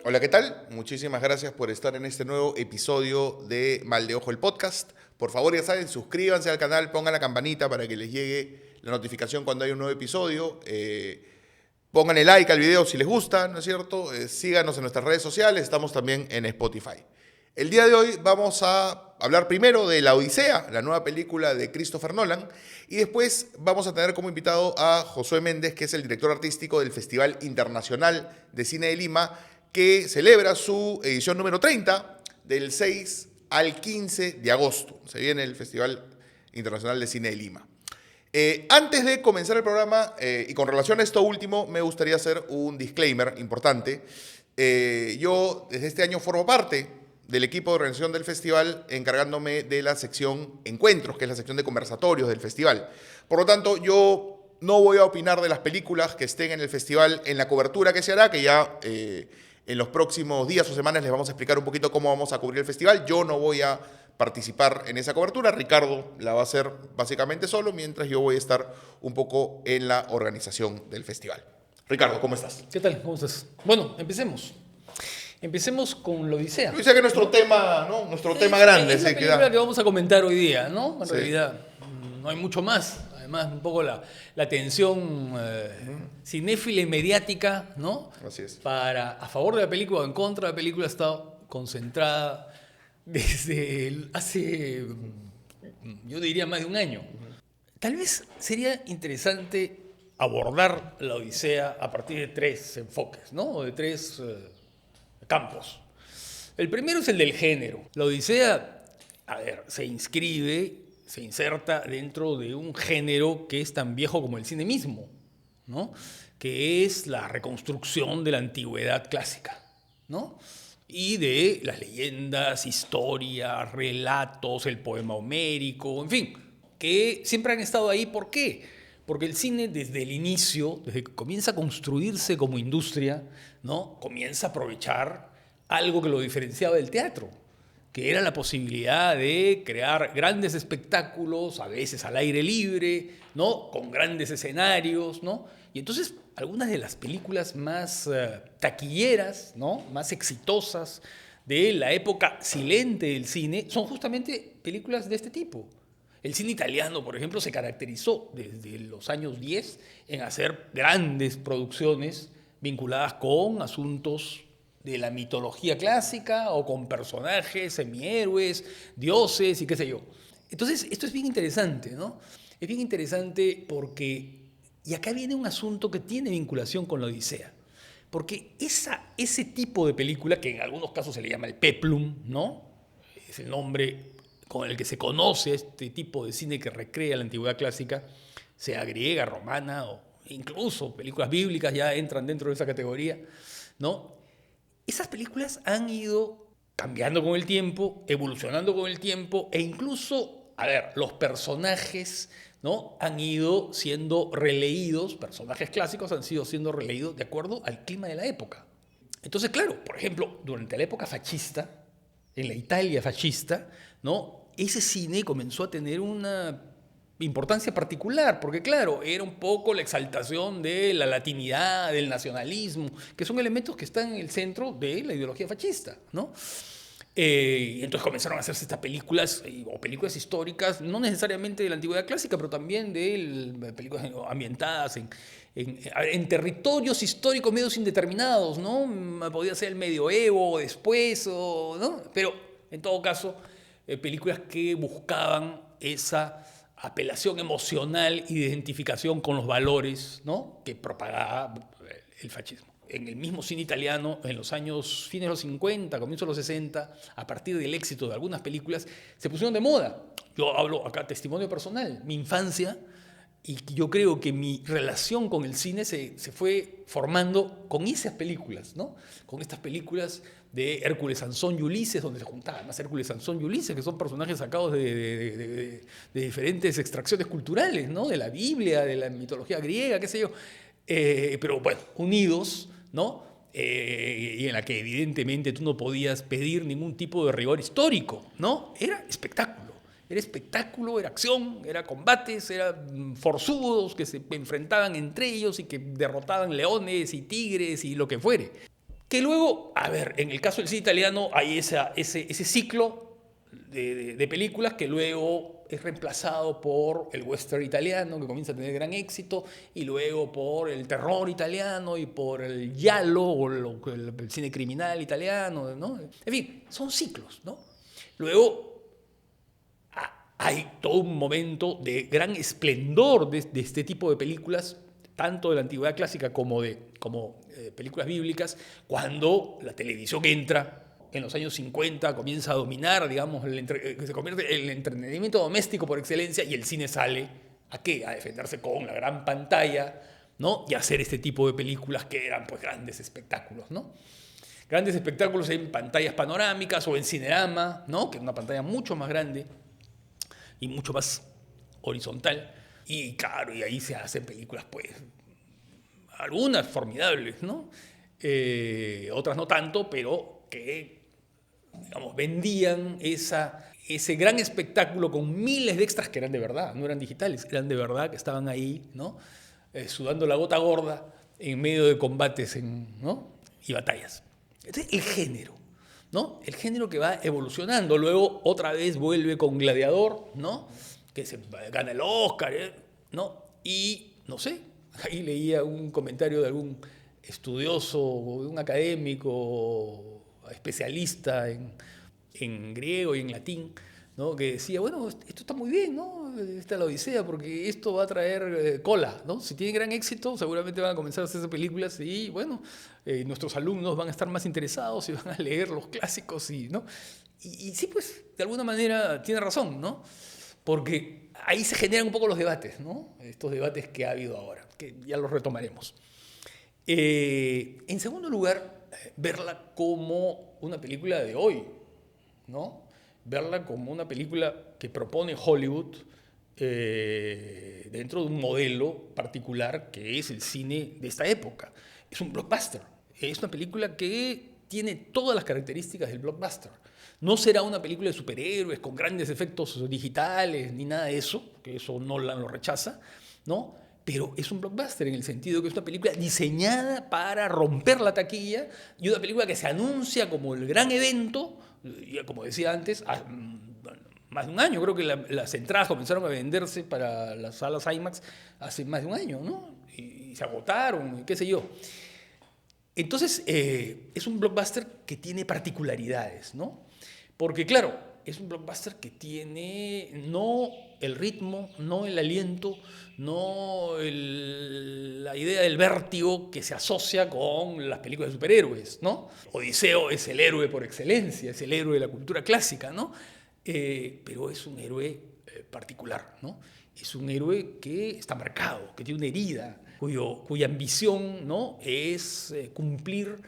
Hola, ¿qué tal? Muchísimas gracias por estar en este nuevo episodio de Mal de Ojo el Podcast. Por favor, ya saben, suscríbanse al canal, pongan la campanita para que les llegue la notificación cuando hay un nuevo episodio. Pónganle like al video si les gusta, ¿no es cierto? Síganos en nuestras redes sociales, estamos también en Spotify. El día de hoy vamos a hablar primero de La Odisea, la nueva película de Christopher Nolan, y después vamos a tener como invitado a Josué Méndez, que es el director artístico del Festival Internacional de Cine de Lima, que celebra su edición número 30 del 6 al 15 de agosto. Se viene el Festival Internacional de Cine de Lima. Antes de comenzar el programa, y con relación a esto último, me gustaría hacer un disclaimer importante. Yo desde este año formo parte del equipo de organización del festival, encargándome de la sección Encuentros, que es la sección de conversatorios del festival. Por lo tanto, yo no voy a opinar de las películas que estén en el festival en la cobertura que se hará, que ya en los próximos días o semanas les vamos a explicar un poquito cómo vamos a cubrir el festival. Yo no voy a participar en esa cobertura. Ricardo la va a hacer básicamente solo, mientras yo voy a estar un poco en la organización del festival. Ricardo, ¿cómo estás? ¿Qué tal? ¿Cómo estás? Bueno, empecemos. Empecemos con La Odisea. Yo decía que nuestro tema, ¿no? Nuestro tema grande. Es la Sí, película que vamos a comentar hoy día, ¿no? En Sí. realidad, no hay mucho más. Además, un poco la tensión cinéfila y mediática, ¿no? Así es. A favor de la película o en contra de la película ha estado concentrada desde hace, yo diría, más de un año. Tal vez sería interesante abordar La Odisea a partir de tres enfoques, ¿no? O de tres campos. El primero es el del género. La Odisea, a ver, se inserta dentro de un género que es tan viejo como el cine mismo, ¿no? Que es la reconstrucción de la antigüedad clásica, ¿no? Y de las leyendas, historias, relatos, el poema homérico, en fin, que siempre han estado ahí. ¿Por qué? Porque el cine desde el inicio, desde que comienza a construirse como industria, ¿no? Comienza a aprovechar algo que lo diferenciaba del teatro, que era la posibilidad de crear grandes espectáculos, a veces al aire libre, ¿no? Con grandes escenarios, ¿no? Y entonces algunas de las películas más taquilleras, ¿no? Más exitosas de la época silente del cine son justamente películas de este tipo. El cine italiano, por ejemplo, se caracterizó desde los años 10 en hacer grandes producciones vinculadas con asuntos de la mitología clásica o con personajes, semihéroes, dioses y qué sé yo. Entonces, esto es bien interesante, ¿no? Es bien interesante porque, y acá viene un asunto que tiene vinculación con la Odisea, porque ese tipo de película, que en algunos casos se le llama el peplum, ¿no? Es el nombre con el que se conoce este tipo de cine que recrea la antigüedad clásica, sea griega, romana o incluso películas bíblicas ya entran dentro de esa categoría, ¿no? Esas películas han ido cambiando con el tiempo, evolucionando con el tiempo e incluso, a ver, los personajes, ¿no? Han ido siendo releídos, personajes clásicos han sido siendo releídos de acuerdo al clima de la época. Entonces, claro, por ejemplo, durante la época fascista, en la Italia fascista, ¿no? Ese cine comenzó a tener una importancia particular, porque claro, era un poco la exaltación de la latinidad, del nacionalismo, que son elementos que están en el centro de la ideología fascista, ¿no? Y entonces comenzaron a hacerse estas películas, o películas históricas, no necesariamente de la antigüedad clásica, pero también de películas ambientadas en territorios históricos medios indeterminados, ¿no? Podía ser el medioevo, después, ¿no? Pero en todo caso, películas que buscaban esa apelación emocional y de identificación con los valores, ¿no? Que propagaba el fascismo. En el mismo cine italiano, en los años fines de los 50, comienzos de los 60, a partir del éxito de algunas películas, se pusieron de moda. Yo hablo acá testimonio personal. Mi infancia, y yo creo que mi relación con el cine se fue formando con esas películas, ¿no? Con estas películas de Hércules, Sansón y Ulises, donde se juntaban más Hércules, Sansón y Ulises, que son personajes sacados de diferentes extracciones culturales, ¿no? De la Biblia, de la mitología griega, qué sé yo. Pero bueno, unidos, ¿no? Y en la que evidentemente tú no podías pedir ningún tipo de rigor histórico, ¿no? Era espectáculo. Era espectáculo, era acción, era combates, eran forzudos que se enfrentaban entre ellos y que derrotaban leones y tigres y lo que fuere. Que luego, a ver, en el caso del cine italiano hay ese ciclo de películas que luego es reemplazado por el western italiano, que comienza a tener gran éxito, y luego por el terror italiano y por el giallo o el cine criminal italiano, ¿no? En fin, son ciclos, ¿no? Luego hay todo un momento de gran esplendor de este tipo de películas, tanto de la antigüedad clásica como películas bíblicas, cuando la televisión entra en los años 50, comienza a dominar, digamos, se convierte en el entretenimiento doméstico por excelencia, y el cine sale ¿a qué? A defenderse con la gran pantalla, ¿no? Y a hacer este tipo de películas que eran pues grandes espectáculos, ¿no? Grandes espectáculos en pantallas panorámicas o en Cinerama, ¿no? Que es una pantalla mucho más grande y mucho más horizontal. Y claro, y ahí se hacen películas, pues, algunas formidables, ¿no? Otras no tanto, pero que, digamos, vendían ese gran espectáculo con miles de extras que eran de verdad, no eran digitales, eran de verdad, que estaban ahí, ¿no? Sudando la gota gorda en medio de combates, ¿no? Y batallas. Entonces, el género, ¿no? El género que va evolucionando. Luego, otra vez vuelve con Gladiador, ¿no? Que se gana el Oscar, ¿no? Y, no sé, ahí leía un comentario de algún estudioso, de un académico, especialista en griego y en latín, ¿no? Que decía, bueno, esto está muy bien, ¿no? Esta es la Odisea, porque esto va a traer cola, ¿no? Si tiene gran éxito, seguramente van a comenzar a hacerse películas y, bueno, nuestros alumnos van a estar más interesados y van a leer los clásicos, ¿no? Y sí, pues, de alguna manera tiene razón, ¿no? Porque ahí se generan un poco los debates, ¿no? Estos debates que ha habido ahora, que ya los retomaremos. En segundo lugar, verla como una película de hoy, ¿no? Verla como una película que propone Hollywood dentro de un modelo particular que es el cine de esta época. Es un blockbuster. Es una película que tiene todas las características del blockbuster. No será una película de superhéroes con grandes efectos digitales ni nada de eso, que eso Nolan lo rechaza, ¿no? Pero es un blockbuster en el sentido de que es una película diseñada para romper la taquilla y una película que se anuncia como el gran evento, y como decía antes, más de un año. Creo que las entradas comenzaron a venderse para las salas IMAX hace más de un año, ¿no? Y se agotaron, qué sé yo. Entonces, es un blockbuster que tiene particularidades, ¿no? Porque, claro, es un blockbuster que tiene no el ritmo, no el aliento, no la idea del vértigo que se asocia con las películas de superhéroes, ¿no? Odiseo es el héroe por excelencia, es el héroe de la cultura clásica, ¿no? Pero es un héroe particular, ¿no? Es un héroe que está marcado, que tiene una herida, cuya ambición, ¿no? Es cumplir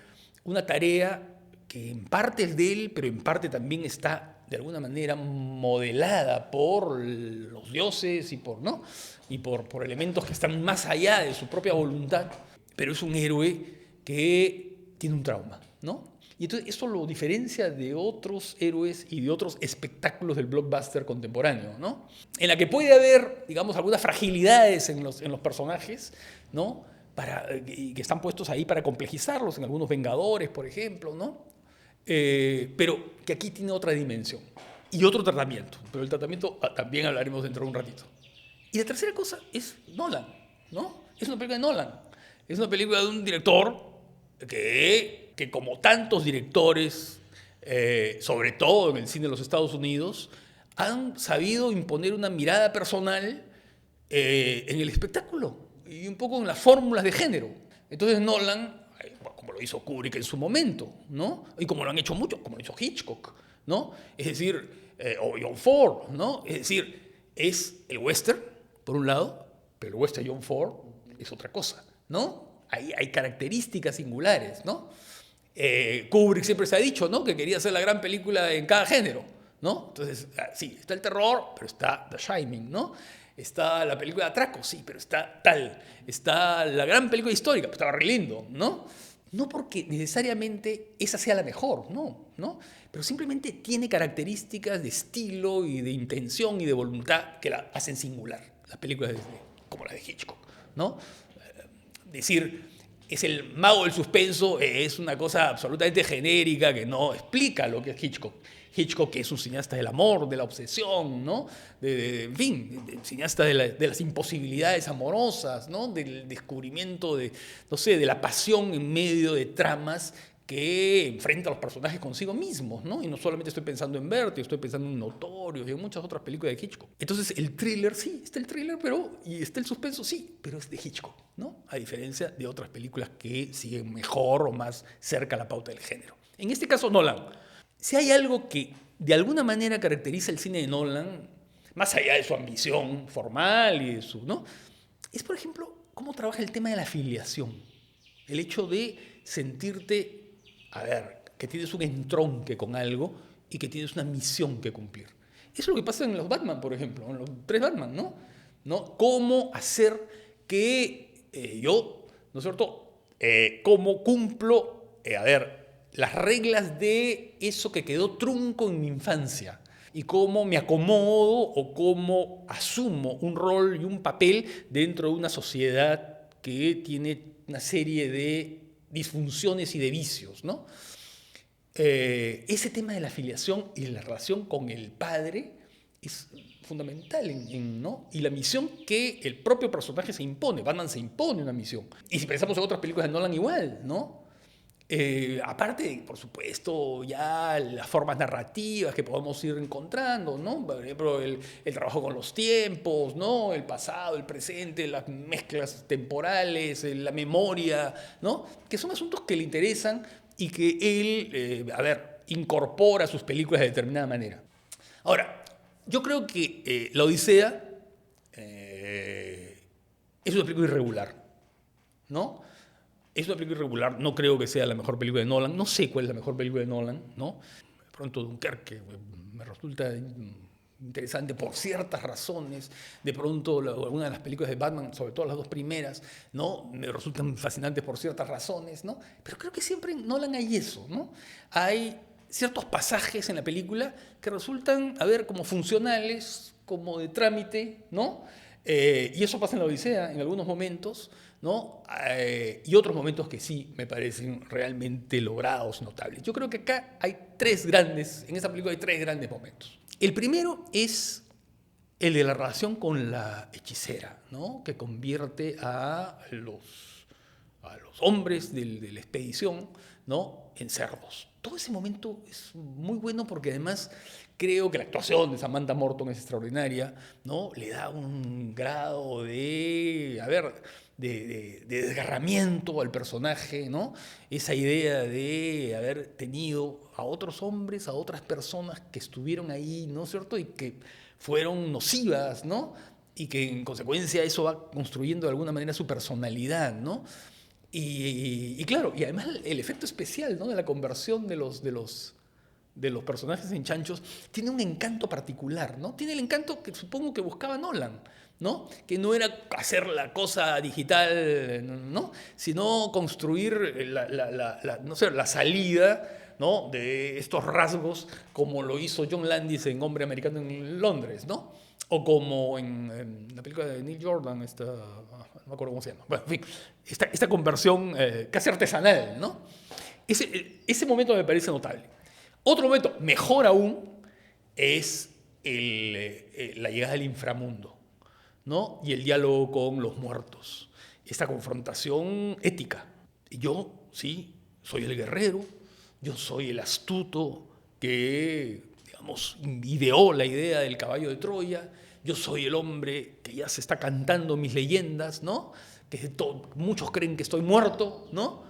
una tarea que en parte es de él, pero en parte también está de alguna manera modelada por los dioses y ¿no? Y por elementos que están más allá de su propia voluntad, pero es un héroe que tiene un trauma, ¿no? Y entonces eso lo diferencia de otros héroes y de otros espectáculos del blockbuster contemporáneo, ¿no? En la que puede haber, digamos, algunas fragilidades en los personajes, ¿no? Que están puestos ahí para complejizarlos, en algunos Vengadores, por ejemplo, ¿no? Pero que aquí tiene otra dimensión y otro tratamiento. Pero el tratamiento también hablaremos dentro de un ratito. Y la tercera cosa es Nolan, ¿no? Es una película de Nolan. Es una película de un director que como tantos directores, sobre todo en el cine de los Estados Unidos, han sabido imponer una mirada personal en el espectáculo y un poco en las fórmulas de género. Entonces Nolan, como lo hizo Kubrick en su momento, ¿no? Y como lo han hecho muchos, como lo hizo Hitchcock, ¿no? Es decir, o John Ford, ¿no? Es decir, es el western, por un lado, pero el western John Ford es otra cosa, ¿no? Hay características singulares, ¿no? Kubrick siempre se ha dicho, ¿no? Que quería hacer la gran película en cada género, ¿no? Entonces, sí, está el terror, pero está The Shining, ¿no? Está la película de atraco, sí, pero está tal. Está la gran película histórica, pero estaba re lindo, ¿no? No porque necesariamente esa sea la mejor, no, pero simplemente tiene características de estilo y de intención y de voluntad que la hacen singular, las películas como las de Hitchcock, ¿no? Decir, es el mago del suspenso, es una cosa absolutamente genérica que no explica lo que es Hitchcock. Hitchcock, que es un cineasta del amor, de la obsesión, ¿no? En fin, cineasta de las imposibilidades amorosas, ¿no? Del descubrimiento de, no sé, de la pasión en medio de tramas que enfrenta a los personajes consigo mismos, ¿no? Y no solamente estoy pensando en Vertigo, estoy pensando en Notorious y en muchas otras películas de Hitchcock. Entonces, el thriller, sí, está el thriller, y está el suspenso, sí, pero es de Hitchcock, ¿no? A diferencia de otras películas que siguen mejor o más cerca a la pauta del género. En este caso, Nolan. Si hay algo que de alguna manera caracteriza el cine de Nolan, más allá de su ambición formal y de su, ¿no? Es, por ejemplo, cómo trabaja el tema de la filiación. El hecho de sentirte, a ver, que tienes un entronque con algo y que tienes una misión que cumplir. Eso es lo que pasa en los Batman, por ejemplo, en los 3 Batman, ¿no? Cómo hacer que yo, ¿no es cierto? Cómo cumplo, las reglas de eso que quedó trunco en mi infancia y cómo me acomodo o cómo asumo un rol y un papel dentro de una sociedad que tiene una serie de disfunciones y de vicios, ¿no? Ese tema de la afiliación y la relación con el padre es fundamental, ¿no? Y la misión que el propio personaje se impone. Batman se impone una misión. Y si pensamos en otras películas de Nolan igual, ¿no? Aparte, por supuesto, ya las formas narrativas que podemos ir encontrando, ¿no? Por ejemplo, el trabajo con los tiempos, ¿no? El pasado, el presente, las mezclas temporales, la memoria, ¿no? Que son asuntos que le interesan y que él, incorpora a sus películas de determinada manera. Ahora, yo creo que La Odisea es una película irregular, ¿no? Es una película irregular, no creo que sea la mejor película de Nolan, no sé cuál es la mejor película de Nolan, ¿no? De pronto Dunkerque me resulta interesante por ciertas razones, de pronto algunas de las películas de Batman, sobre todo las 2 primeras, ¿no? Me resultan fascinantes por ciertas razones, ¿no? Pero creo que siempre en Nolan hay eso, ¿no? Hay ciertos pasajes en la película que resultan, como funcionales, como de trámite, ¿no? Y eso pasa en La Odisea en algunos momentos, ¿no? Y otros momentos que sí me parecen realmente logrados, notables. Yo creo que acá hay en esta película hay 3 grandes momentos. El primero es el de la relación con la hechicera, ¿no? Que convierte a los hombres de la expedición, ¿no? En cerdos. Todo ese momento es muy bueno porque además creo que la actuación de Samantha Morton es extraordinaria, ¿no? Le da un grado de desgarramiento al personaje, ¿no? Esa idea de haber tenido a otros hombres, a otras personas que estuvieron ahí, ¿no es cierto? Y que fueron nocivas, ¿no? Y que en consecuencia eso va construyendo de alguna manera su personalidad, ¿no? Y claro, y además el efecto especial, ¿no? De la conversión de los personajes en chanchos tiene un encanto particular, ¿no? Tiene el encanto que supongo que buscaba Nolan, ¿no? Que no era hacer la cosa digital, ¿no? Sino construir la salida, ¿no? De estos rasgos, como lo hizo John Landis en Hombre Americano en Londres, ¿no? O como en la película de Neil Jordan, no me acuerdo cómo se llama. Bueno, en fin, esta conversión casi artesanal, ¿no? Ese momento me parece notable. Otro momento, mejor aún, es la llegada del inframundo, ¿no? Y el diálogo con los muertos. Esta confrontación ética. Yo, sí, soy el guerrero, yo soy el astuto que, digamos, ideó la idea del caballo de Troya, yo soy el hombre que ya se está cantando mis leyendas, ¿no? Muchos creen que estoy muerto, ¿no?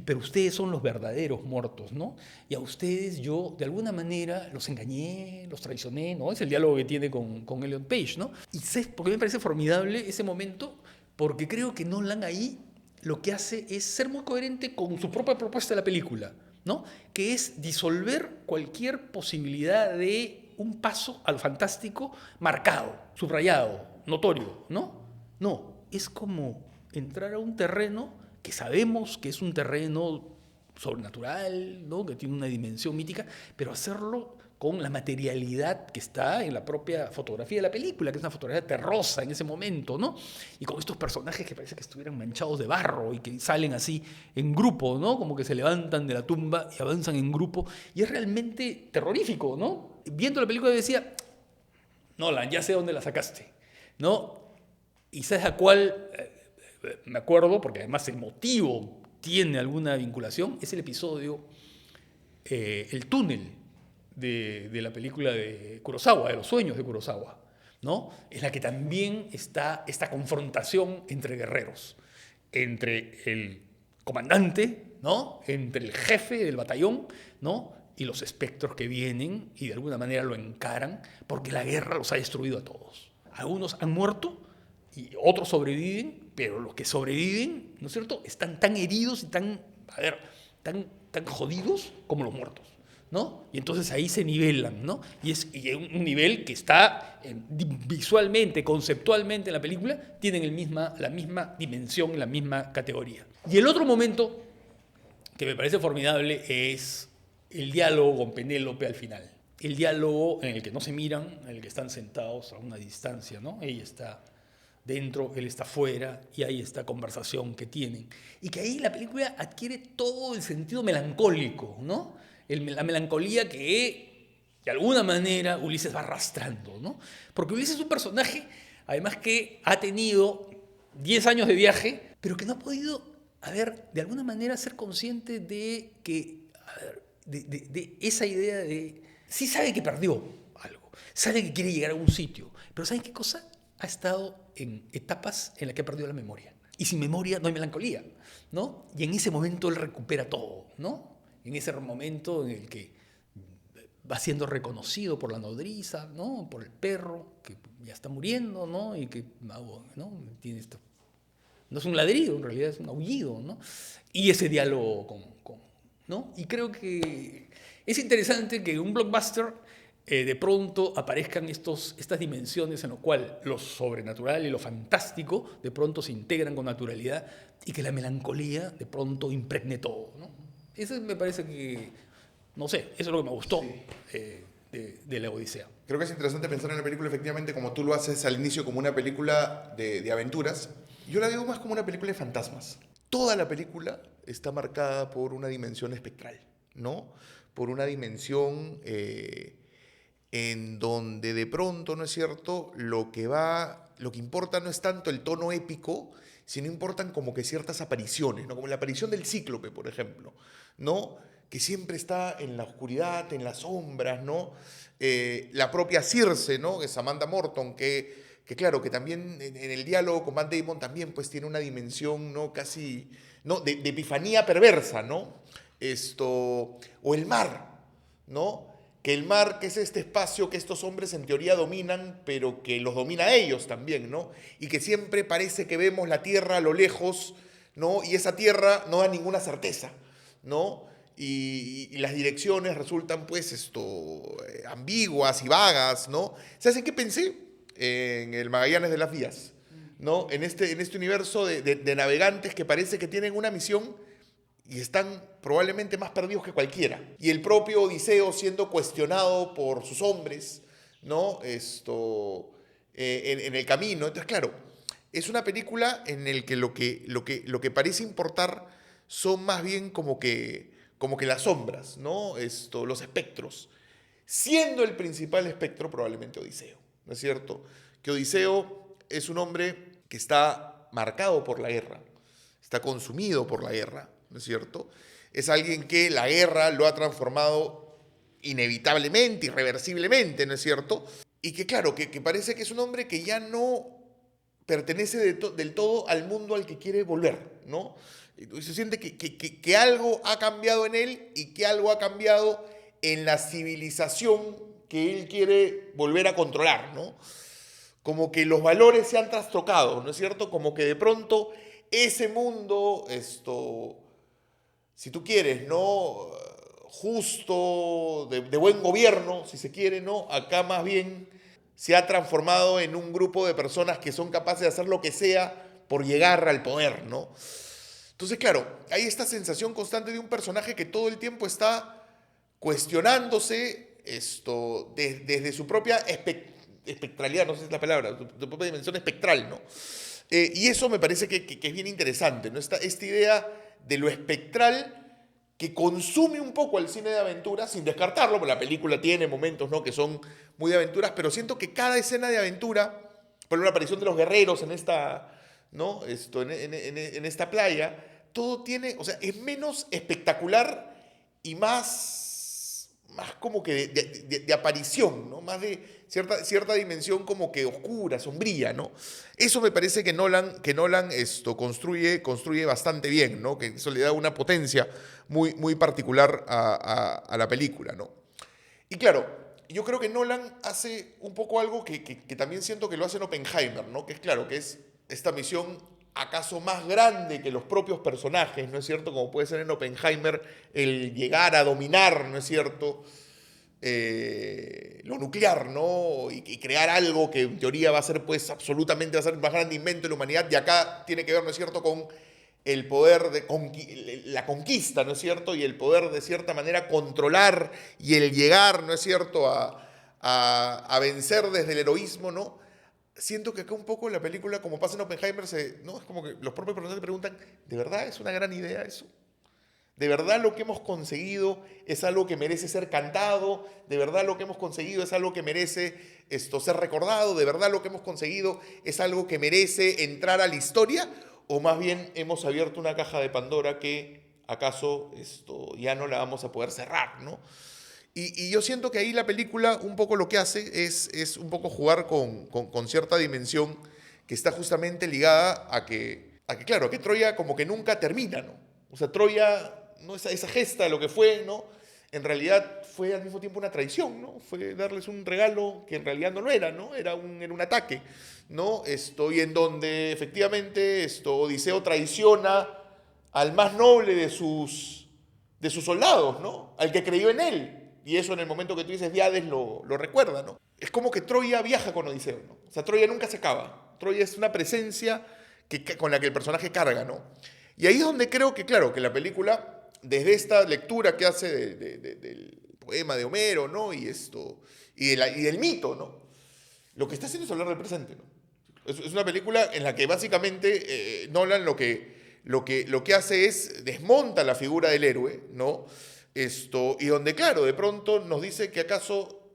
Pero ustedes son los verdaderos muertos, ¿no? Y a ustedes yo, de alguna manera, los engañé, los traicioné, ¿no? Es el diálogo que tiene con Elliot Page, ¿no? Y sé por qué me parece formidable ese momento, porque creo que Nolan ahí lo que hace es ser muy coherente con su propia propuesta de la película, ¿no? Que es disolver cualquier posibilidad de un paso al fantástico marcado, subrayado, notorio, ¿no? No, es como entrar a un terreno que sabemos que es un terreno sobrenatural, ¿no? Que tiene una dimensión mítica, pero hacerlo con la materialidad que está en la propia fotografía de la película, que es una fotografía terrosa en ese momento, ¿no? Y con estos personajes que parece que estuvieran manchados de barro y que salen así en grupo, ¿no? Como que se levantan de la tumba y avanzan en grupo. Y es realmente terrorífico, ¿no? Viendo la película decía, Nolan, ya sé dónde la sacaste, ¿no? Y sabes a cuál, me acuerdo, porque además el motivo tiene alguna vinculación, es el episodio, el túnel de la película de Kurosawa, de los sueños de Kurosawa, ¿no? En la que también está esta confrontación entre guerreros, entre el comandante, ¿no? Entre el jefe del batallón, ¿no? Y los espectros que vienen y de alguna manera lo encaran, porque la guerra los ha destruido a todos. Algunos han muerto y otros sobreviven, pero los que sobreviven, ¿no es cierto?, están tan heridos y tan jodidos como los muertos, ¿no? Y entonces ahí se nivelan, ¿no? Y es un nivel que está visualmente, conceptualmente en la película, tienen la misma dimensión, la misma categoría. Y el otro momento que me parece formidable es el diálogo con Penélope al final. El diálogo en el que no se miran, en el que están sentados a una distancia, ¿no? Ella está dentro, él está fuera, y hay esta conversación que tienen. Y que ahí la película adquiere todo el sentido melancólico, ¿no? La melancolía que, de alguna manera, Ulises va arrastrando, ¿no? Porque Ulises es un personaje, además, que ha tenido 10 años de viaje, pero que no ha podido, de alguna manera ser consciente de que, de esa idea de... Sí sabe que perdió algo, sabe que quiere llegar a un sitio, pero ¿saben qué cosa? Ha estado en etapas en las que ha perdido la memoria. Y sin memoria no hay melancolía, ¿no? Y en ese momento él recupera todo, ¿no? En ese momento en el que va siendo reconocido por la nodriza, ¿no? Por el perro, que ya está muriendo, ¿no? Y que, ¿no? Tiene esto. No es un ladrido, en realidad es un aullido, ¿no? Y ese diálogo ¿no? Y creo que es interesante que un blockbuster de pronto aparezcan estas dimensiones en las cuales lo sobrenatural y lo fantástico de pronto se integran con naturalidad y que la melancolía de pronto impregne todo, ¿no? Eso me parece que, no sé, eso es lo que me gustó de la Odisea. Creo que es interesante pensar en la película efectivamente como tú lo haces al inicio, como una película de aventuras. Yo la veo más como una película de fantasmas. Toda la película está marcada por una dimensión espectral, ¿no? Por una dimensión en donde de pronto, ¿no es cierto?, lo que importa no es tanto el tono épico, sino importan como que ciertas apariciones, ¿no? Como la aparición del Cíclope, por ejemplo, ¿no? Que siempre está en la oscuridad, en las sombras, ¿no? La propia Circe, ¿no? Que es Samantha Morton, que claro, que también en el diálogo con Matt Damon también pues tiene una dimensión, ¿no? Casi, ¿no? De epifanía perversa, ¿no? O el mar, ¿no? Que el mar, que es este espacio que estos hombres en teoría dominan, pero que los domina a ellos también, ¿no? Y que siempre parece que vemos la tierra a lo lejos, ¿no? Y esa tierra no da ninguna certeza, ¿no? Y las direcciones resultan, pues, ambiguas y vagas, ¿no? ¿Sabes en qué pensé? En el Magallanes de las Vías, ¿no? En este universo de navegantes que parece que tienen una misión y están probablemente más perdidos que cualquiera. Y el propio Odiseo siendo cuestionado por sus hombres, ¿no? En el camino. Entonces, claro, es una película en la que lo que parece importar son más bien como que las sombras, ¿no? Los espectros. Siendo el principal espectro probablemente Odiseo, ¿no es cierto? Que Odiseo es un hombre que está marcado por la guerra, está consumido por la guerra, ¿no es cierto? Es alguien que la guerra lo ha transformado inevitablemente, irreversiblemente, ¿no es cierto? Y que claro, que parece que es un hombre que ya no pertenece del todo al mundo al que quiere volver, ¿no? Y se siente que algo ha cambiado en él y que algo ha cambiado en la civilización que él quiere volver a controlar, ¿no? Como que los valores se han trastocado, ¿no es cierto? Como que de pronto ese mundo, si tú quieres, ¿no? Justo, de buen gobierno, si se quiere, ¿no? Acá más bien se ha transformado en un grupo de personas que son capaces de hacer lo que sea por llegar al poder, ¿no? Entonces, claro, hay esta sensación constante de un personaje que todo el tiempo está cuestionándose desde su propia espectralidad, no sé si es la palabra, su propia dimensión espectral, ¿no? Y eso me parece que es bien interesante, ¿no? Esta idea de lo espectral que consume un poco el cine de aventura, sin descartarlo, porque la película tiene momentos, ¿no?, que son muy de aventuras, pero siento que cada escena de aventura, por ejemplo, la aparición de los guerreros en esta, ¿no?, en esta playa, todo tiene, o sea, es menos espectacular y más como que de aparición, ¿no? Más de cierta dimensión como que oscura, sombría, ¿no? Eso me parece que Nolan construye bastante bien, ¿no? Que eso le da una potencia muy particular a la película, ¿no? Y claro, yo creo que Nolan hace un poco algo que también siento que lo hace en Oppenheimer, ¿no? Que es claro, que es esta misión acaso más grande que los propios personajes, ¿no es cierto? Como puede ser en Oppenheimer el llegar a dominar, ¿no es cierto?, lo nuclear, ¿no? Y crear algo que en teoría va a ser, pues, absolutamente, va a ser el más grande invento de la humanidad. Y acá tiene que ver, ¿no es cierto?, con el poder de la conquista, ¿no es cierto? Y el poder, de cierta manera, controlar y el llegar, ¿no es cierto?, a vencer desde el heroísmo, ¿no? Siento que acá un poco la película, como pasa en Oppenheimer, ¿no? Es como que los propios personajes se preguntan, ¿de verdad es una gran idea eso? ¿De verdad lo que hemos conseguido es algo que merece ser cantado? ¿De verdad lo que hemos conseguido es algo que merece ser recordado? ¿De verdad lo que hemos conseguido es algo que merece entrar a la historia? ¿O más bien hemos abierto una caja de Pandora que acaso ya no la vamos a poder cerrar, ¿no? Y yo siento que ahí la película un poco lo que hace es un poco jugar con cierta dimensión que está justamente ligada claro, que Troya como que nunca termina, ¿no? O sea, Troya, ¿no?, esa gesta de lo que fue, ¿no?, en realidad fue al mismo tiempo una traición, ¿no? Fue darles un regalo que en realidad no lo era, ¿no? Era un ataque, ¿no? Y en donde efectivamente Odiseo traiciona al más noble de sus soldados, ¿no? Al que creyó en él. Y eso en el momento que tú dices Hades lo recuerda, ¿no? Es como que Troya viaja con Odiseo, ¿no? O sea, Troya nunca se acaba. Troya es una presencia con la que el personaje carga, ¿no? Y ahí es donde creo que, claro, que la película, desde esta lectura que hace del poema de Homero, ¿no?, y del mito, ¿no?, lo que está haciendo es hablar del presente, ¿no? Es una película en la que básicamente Nolan lo que hace es desmonta la figura del héroe, ¿no? Y donde, claro, de pronto nos dice que acaso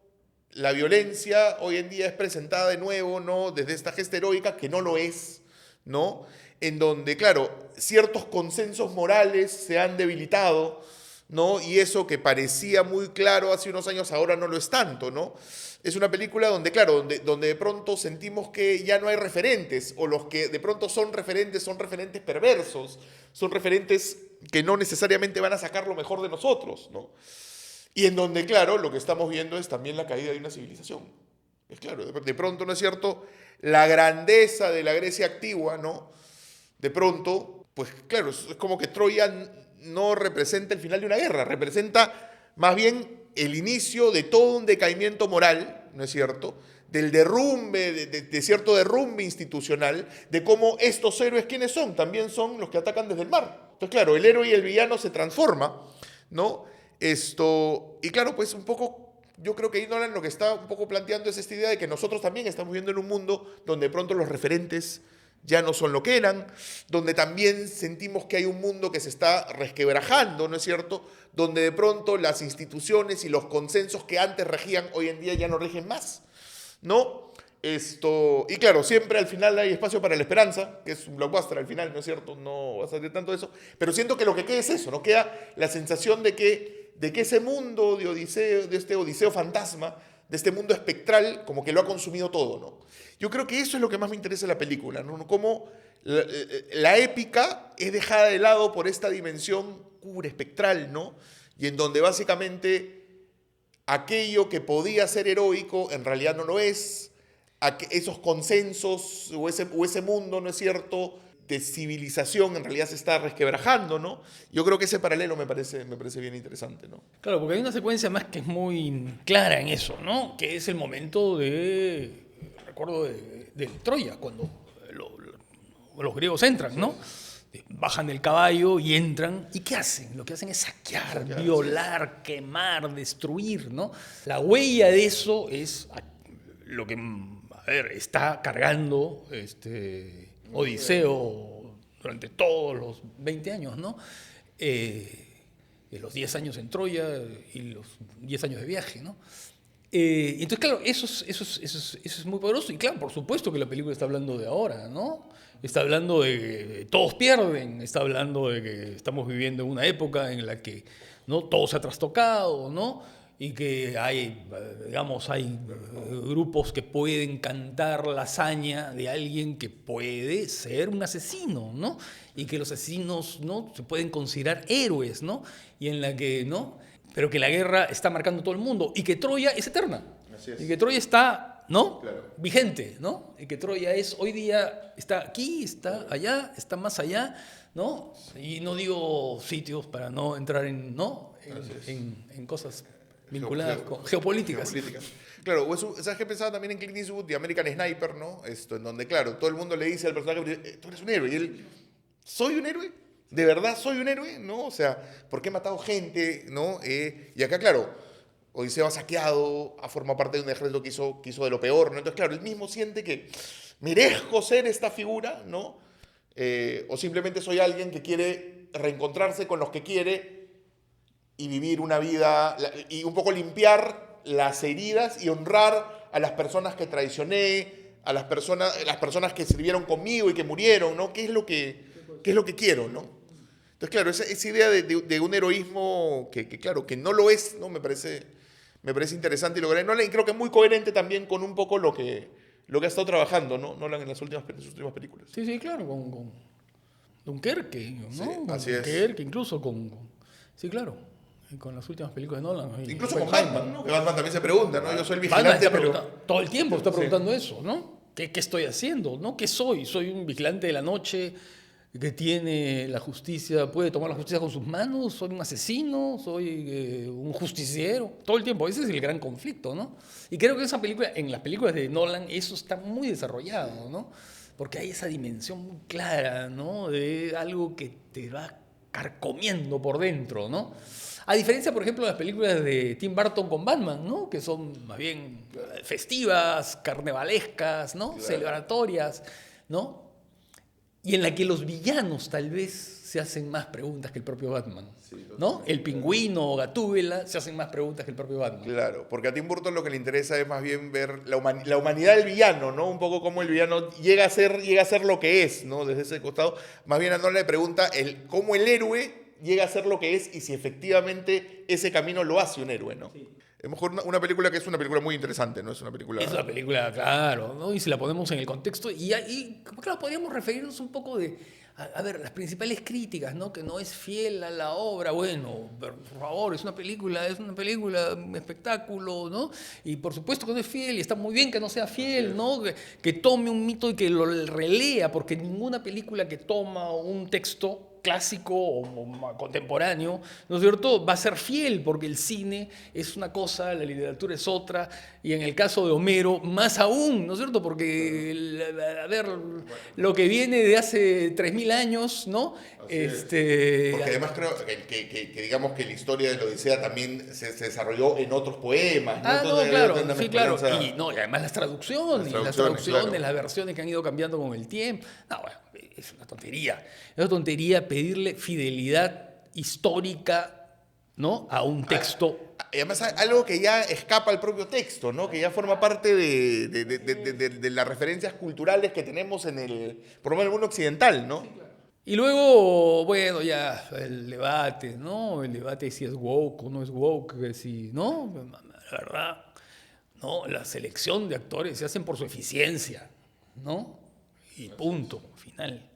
la violencia hoy en día es presentada de nuevo, ¿no?, desde esta gesta heroica, que no lo es, ¿no? En donde, claro, ciertos consensos morales se han debilitado, ¿no? Y eso que parecía muy claro hace unos años, ahora no lo es tanto, ¿no? Es una película donde, claro, donde de pronto sentimos que ya no hay referentes, o los que de pronto son referentes perversos, son referentes que no necesariamente van a sacar lo mejor de nosotros, ¿no? Y en donde, claro, lo que estamos viendo es también la caída de una civilización. Es claro, de pronto, ¿no es cierto?, la grandeza de la Grecia antigua, ¿no?, de pronto, pues claro, es como que Troya no representa el final de una guerra, representa más bien el inicio de todo un decaimiento moral, ¿no es cierto?, del derrumbe, de cierto derrumbe institucional, de cómo estos héroes, ¿quiénes son? También son los que atacan desde el mar. Entonces, claro, el héroe y el villano se transforma, ¿no? Y claro, pues un poco, yo creo que ahí Nolan lo que está un poco planteando es esta idea de que nosotros también estamos viviendo en un mundo donde de pronto los referentes ya no son lo que eran, donde también sentimos que hay un mundo que se está resquebrajando, ¿no es cierto?, donde de pronto las instituciones y los consensos que antes regían hoy en día ya no rigen más, ¿no? Y claro, siempre al final hay espacio para la esperanza, que es un blockbuster al final, ¿no es cierto? No va a salir tanto de eso, pero siento que lo que queda es eso, ¿no? Queda la sensación de que ese mundo de Odiseo, de este Odiseo fantasma, de este mundo espectral, como que lo ha consumido todo, ¿no? Yo creo que eso es lo que más me interesa de la película, ¿no? Cómo la épica es dejada de lado por esta dimensión espectral, ¿no? Y en donde básicamente aquello que podía ser heroico en realidad no lo es, esos consensos o ese mundo, ¿no es cierto?, de civilización en realidad se está resquebrajando, ¿no? Yo creo que ese paralelo me parece bien interesante, ¿no? Claro, porque hay una secuencia más que es muy clara en eso, ¿no? Que es el momento recuerdo de Troya, cuando los griegos entran, ¿no? bajan del caballo y entran. ¿Y qué hacen? Lo que hacen es saquear, violar, quemar, destruir, ¿no? La huella de eso es lo que, a ver, está cargando Odiseo durante todos los 20 años, ¿no? Los 10 años en Troya y los 10 años de viaje, ¿no? Entonces, claro, eso es muy poderoso. Y claro, por supuesto que la película está hablando de ahora, ¿no? Está hablando de que todos pierden, está hablando de que estamos viviendo en una época en la que, ¿no?, todo se ha trastocado, ¿no? Y que hay, digamos, hay grupos que pueden cantar la hazaña de alguien que puede ser un asesino, ¿no? Y que los asesinos, ¿no?, se pueden considerar héroes, ¿no? Y en la que, ¿no?, pero que la guerra está marcando todo el mundo y que Troya es eterna. Así es. Y que Troya está, ¿no?, Claro. vigente, ¿no? Y que Troya es hoy día, está aquí, está allá, está más allá, ¿no? Y no digo sitios para no entrar en, ¿no?, en cosas vinculadas con geopolíticas. Claro, ¿sabes qué pensaba también en Clint Eastwood y American Sniper, ¿no? En donde, claro, todo el mundo le dice al personaje, tú eres un héroe. Y él, ¿soy un héroe? ¿De verdad soy un héroe? ¿No? O sea, ¿por qué he matado gente? ¿No? Y acá, claro, Odiseo ha saqueado, ha formado parte de un ejército que hizo de lo peor, ¿no? Entonces, claro, él mismo siente que merezco ser esta figura, ¿no? O simplemente soy alguien que quiere reencontrarse con los que quiere y vivir una vida y un poco limpiar las heridas y honrar a las personas que traicioné, a las personas que sirvieron conmigo y que murieron, ¿no? ¿Qué es lo que quiero, ¿no? Entonces, claro, esa idea de un heroísmo claro, que no lo es, ¿no? Me parece interesante y lograr. Y creo que es muy coherente también con un poco lo que ha estado trabajando, ¿no? Nolan en sus últimas películas. Sí, sí, claro, con Dunkerque, ¿no? Sí, Con así es. Dunkerque, incluso sí, claro, y con las últimas películas de Nolan. Incluso con Batman, ¿no? Que Batman también se pregunta, ¿no? Yo soy el Batman vigilante, está pero... todo el tiempo está preguntando eso, ¿no? ¿Qué estoy haciendo? ¿No? ¿Qué soy? ¿Soy un vigilante de la noche que tiene la justicia, puede tomar la justicia con sus manos? ¿Soy un asesino? ¿Soy un justiciero? Todo el tiempo. Ese es el gran conflicto, ¿no? Y creo que en las películas de Nolan, eso está muy desarrollado, ¿no? Porque hay esa dimensión muy clara, ¿no? De algo que te va carcomiendo por dentro, ¿no? A diferencia, por ejemplo, de las películas de Tim Burton con Batman, ¿no? Que son más bien festivas, carnavalescas, ¿no? Claro. Celebratorias, ¿no? Y en la que los villanos tal vez se hacen más preguntas que el propio Batman, ¿no? El Pingüino o Gatúbela se hacen más preguntas que el propio Batman. Claro, porque a Tim Burton lo que le interesa es más bien ver la humanidad del villano, ¿no? Un poco cómo el villano llega a ser lo que es, ¿no? Desde ese costado. Más bien a Nolan le pregunta cómo el héroe llega a ser lo que es y si efectivamente ese camino lo hace un héroe, ¿no? Sí. Es mejor una película que es una película muy interesante, ¿no? Es una película... Es una película, claro, ¿no? Y si la ponemos en el contexto, y claro, podríamos referirnos un poco a ver, las principales críticas, ¿no? Que no es fiel a la obra, bueno, por favor, es una película, un espectáculo, ¿no? Y por supuesto que no es fiel, y está muy bien que no sea fiel, ¿no? Que tome un mito y que lo relea, porque ninguna película que toma un texto clásico o contemporáneo, ¿no es cierto?, va a ser fiel, porque el cine es una cosa, la literatura es otra, y en el caso de Homero, más aún, ¿no es cierto?, porque, a ver, lo que viene de hace 3000 años, ¿no? Porque además creo que digamos que la historia de la Odisea también se desarrolló en otros poemas, ¿no? Entonces, claro, sí, claro. Esperanza... Y además las traducciones, claro, las versiones que han ido cambiando con el tiempo. No, bueno, es una tontería. Es una tontería pedirle fidelidad histórica, ¿no?, a un texto. Y además algo que ya escapa al propio texto, ¿no? Que ya forma parte de las referencias culturales que tenemos por lo menos en el mundo occidental, ¿no? Sí, claro. Y luego, bueno, ya el debate, ¿no? El debate de si es woke o no es woke, ¿no? La verdad, ¿no? La selección de actores se hacen por su eficiencia, ¿no? Y punto, final.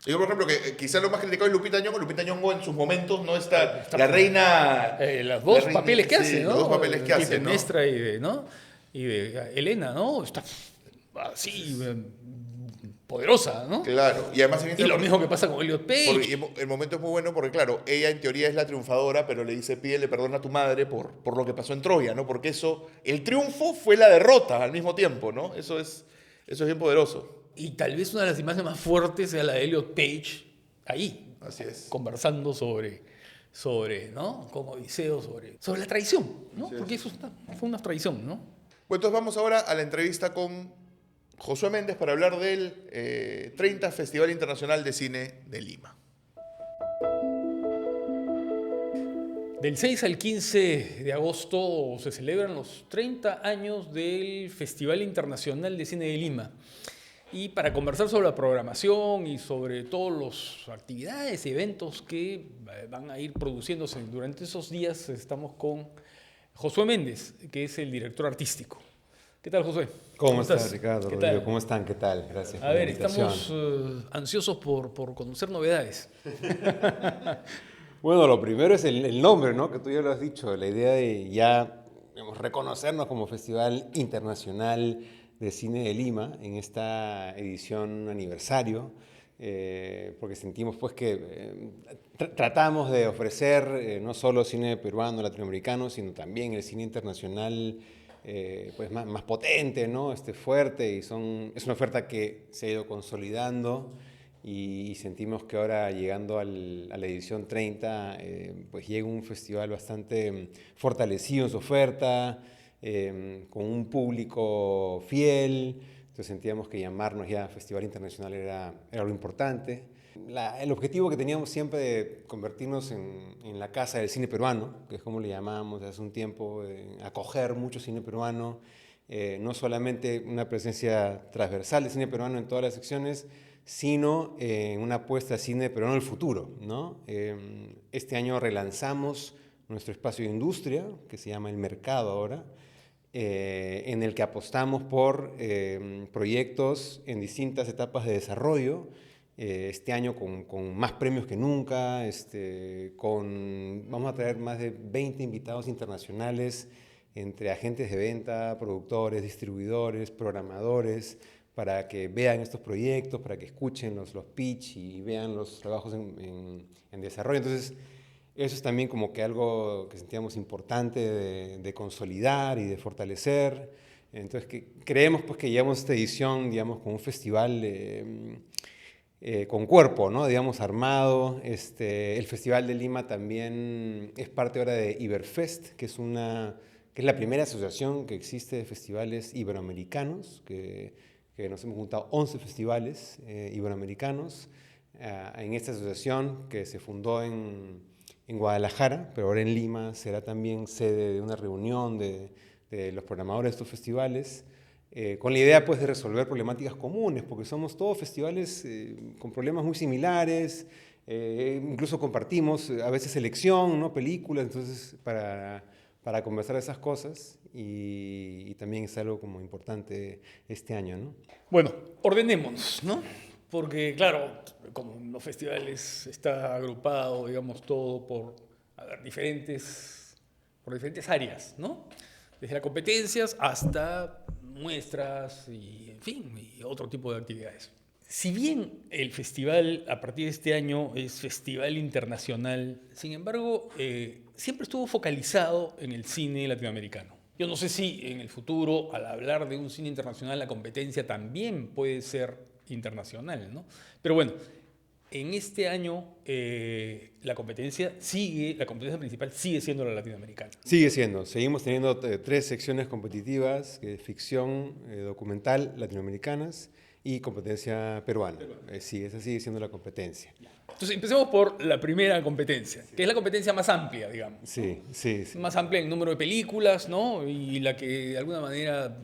Yo, por ejemplo, que quizás lo más criticado es Lupita Nyong'o. Lupita Nyong'o en sus momentos no está la reina... los dos papeles que hace, ¿no? Los dos papeles que hace, ¿no? Clitemnestra y de Elena, ¿no? Está así, poderosa, ¿no? Claro. Y además... Y lo mismo que pasa con Elliot Page. El momento es muy bueno porque, claro, ella en teoría es la triunfadora, pero le dice, pídele perdón a tu madre por lo que pasó en Troya, ¿no? Porque el triunfo fue la derrota al mismo tiempo, ¿no? Eso es bien poderoso. Y tal vez una de las imágenes más fuertes sea la de Elliot Page ahí, Así es. conversando ¿no? Como Odiseo, sobre la traición, ¿no? Así es. Porque eso fue una traición, ¿no? Bueno, entonces vamos ahora a la entrevista con Josué Méndez para hablar del 30 Festival Internacional de Cine de Lima. Del 6 al 15 de agosto se celebran los 30 años del Festival Internacional de Cine de Lima. Y para conversar sobre la programación y sobre todas las actividades y eventos que van a ir produciéndose durante esos días, estamos con Josué Méndez, que es el director artístico. ¿Qué tal, Josué? ¿Cómo estás, Ricardo? ¿Qué Rodrigo? tal? ¿Cómo están? ¿Qué tal? Gracias A por la ver, invitación. estamos ansiosos por conocer novedades. Bueno, lo primero es el nombre, ¿no? Que tú ya lo has dicho, la idea de ya, digamos, reconocernos como Festival Internacional de Cine de Lima en esta edición aniversario, porque sentimos pues que tratamos de ofrecer no solo cine peruano, latinoamericano, sino también el cine internacional pues más potente, ¿no? Fuerte, y es una oferta que se ha ido consolidando. Y sentimos que ahora, llegando a la edición 30, pues llega un festival bastante fortalecido en su oferta, con un público fiel. Entonces sentíamos que llamarnos ya Festival Internacional era lo importante. El objetivo que teníamos siempre de convertirnos en la casa del cine peruano, que es como le llamábamos hace un tiempo, acoger mucho cine peruano, no solamente una presencia transversal de cine peruano en todas las secciones, sino una apuesta a cine peruano del futuro, ¿no? Este año relanzamos nuestro espacio de industria, que se llama El Mercado ahora, en el que apostamos por proyectos en distintas etapas de desarrollo, este año con más premios que nunca, vamos a traer más de 20 invitados internacionales, entre agentes de venta, productores, distribuidores, programadores, para que vean estos proyectos, para que escuchen los pitch y vean los trabajos en desarrollo. Entonces, eso es también como que algo que sentíamos importante de consolidar y de fortalecer. Entonces, creemos pues que llevamos esta edición, digamos, con un festival con cuerpo, ¿no? Digamos, armado. El Festival de Lima también es parte ahora de Iberfest, que es la primera asociación que existe de festivales iberoamericanos, que nos hemos juntado 11 festivales iberoamericanos en esta asociación que se fundó en Guadalajara, pero ahora en Lima será también sede de una reunión de los programadores de estos festivales, con la idea pues de resolver problemáticas comunes, porque somos todos festivales con problemas muy similares, incluso compartimos a veces selección, ¿no? Películas, entonces para conversar esas cosas, y también es algo como importante este año, ¿no? Bueno, ordenémonos, ¿no? Porque, claro, como en los festivales está agrupado, digamos, todo por diferentes áreas, ¿no? Desde las competencias hasta muestras y, en fin, y otro tipo de actividades. Si bien el festival a partir de este año es festival internacional, sin embargo, siempre estuvo focalizado en el cine latinoamericano. Yo no sé si en el futuro, al hablar de un cine internacional, la competencia también puede ser internacional, ¿no? Pero bueno, en este año la competencia principal sigue siendo la latinoamericana. Sigue siendo. Seguimos teniendo 3 secciones competitivas, ficción, documental, latinoamericanas, y competencia peruana. Sí, esa sigue siendo la competencia. Entonces, empecemos por la primera competencia, que es la competencia más amplia, digamos. Sí, sí. Más amplia en número de películas, ¿no? Y la que de alguna manera,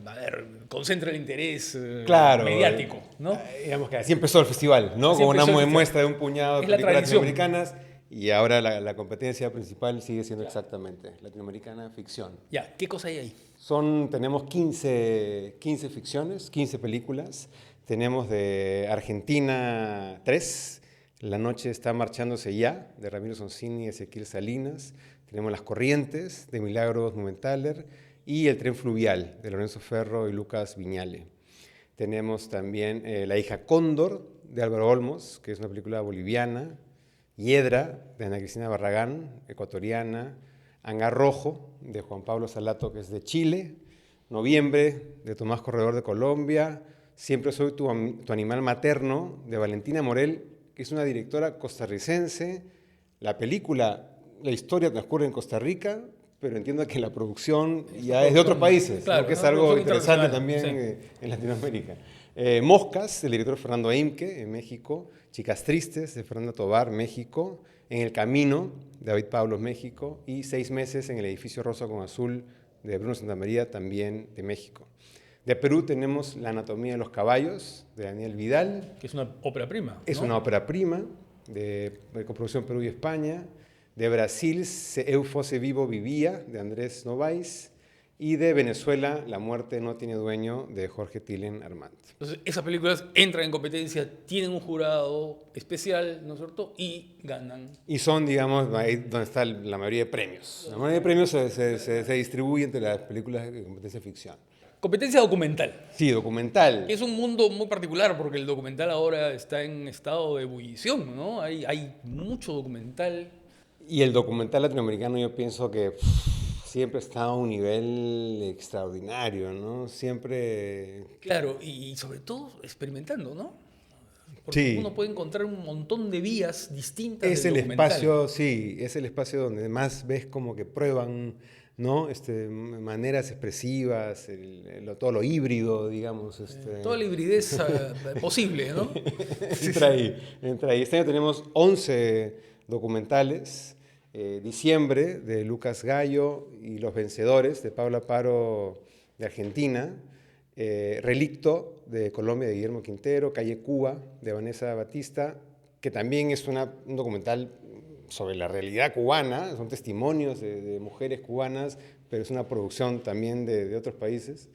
concentra el interés mediático, ¿no? Digamos que así empezó el festival, ¿no? Así Con una empezó el muestra de un puñado de Es la películas tradición. latinoamericanas, y ahora la competencia principal sigue siendo exactamente latinoamericana ficción. Ya, ¿qué cosa hay ahí? Tenemos 15 ficciones, 15 películas. Tenemos de Argentina 3, La noche está marchándose ya, de Ramiro Sonsini y Ezequiel Salinas. Tenemos Las corrientes, de Milagros Mumenthaler, y El tren fluvial, de Lorenzo Ferro y Lucas Viñale. Tenemos también La hija cóndor, de Álvaro Olmos, que es una película boliviana. Hiedra, de Ana Cristina Barragán, ecuatoriana. Hangar rojo, de Juan Pablo Salato, que es de Chile. Noviembre, de Tomás Corredor, de Colombia. Siempre soy tu animal materno, de Valentina Morel, que es una directora costarricense. La historia transcurre en Costa Rica, pero entiendo que la producción ya es de otros países, claro, ¿no? Que es ¿no? algo Producción interesante internacional, también sí. en Latinoamérica. Moscas, del director Fernando Eimke, en México. Chicas Tristes, de Fernanda Tovar, México. En el Camino, de David Pablos, México. Y 6 meses en el edificio Rosa con Azul, de Bruno Santamaría, también de México. De Perú tenemos La anatomía de los caballos, de Daniel Vidal. Que es una ópera prima, Es ¿no? una ópera prima de coproducción Perú y España. De Brasil, Se Eu Fosse Vivo Vivía, de Andrés Novaes. Y de Venezuela, La muerte no tiene dueño, de Jorge Tilen Armand. Entonces, esas películas entran en competencia, tienen un jurado especial, ¿no es cierto? Y ganan. Y son, digamos, ahí donde está la mayoría de premios. La mayoría de premios se distribuye entre las películas de competencia de ficción. Competencia documental. Sí, documental. Es un mundo muy particular porque el documental ahora está en estado de ebullición, ¿no? Hay mucho documental. Y el documental latinoamericano yo pienso que siempre está a un nivel extraordinario, ¿no? Siempre... Claro, y sobre todo experimentando, ¿no? Porque Sí. uno puede encontrar un montón de vías distintas Es del el documental. espacio, sí, es el espacio donde más ves como que prueban, ¿no? Maneras expresivas, todo lo híbrido, digamos. Toda la hibridez posible, ¿no? Entra ahí. Este año tenemos 11 documentales. Diciembre, de Lucas Gallo y Los Vencedores, de Paula Paro, de Argentina. Relicto, de Colombia, de Guillermo Quintero. Calle Cuba, de Vanessa Batista, que también es un documental sobre la realidad cubana, son testimonios de mujeres cubanas, pero es una producción también de otros países.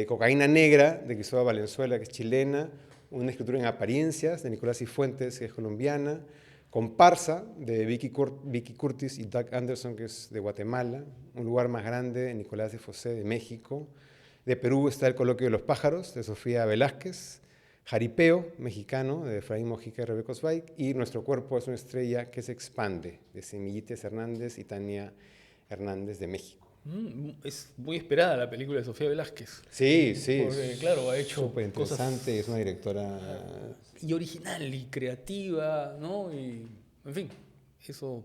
Cocaína Negra, de Cristóbal Valenzuela, que es chilena. Una escritura en apariencias, de Nicolás Cifuentes, que es colombiana. Comparsa, de Vicky Curtis y Doug Anderson, que es de Guatemala. Un lugar más grande, de Nicolás de Fosé, de México. De Perú está El coloquio de los pájaros, de Sofía Velázquez. Jaripeo, mexicano, de Efraín Mojica y Rebeca Zweig. Y Nuestro cuerpo es una estrella que se expande, de Semillites Hernández y Tania Hernández, de México. Es muy esperada la película de Sofía Velázquez. Sí, Porque, claro, ha hecho súper interesante, es una directora... Y original y creativa, ¿no? Y, en fin, eso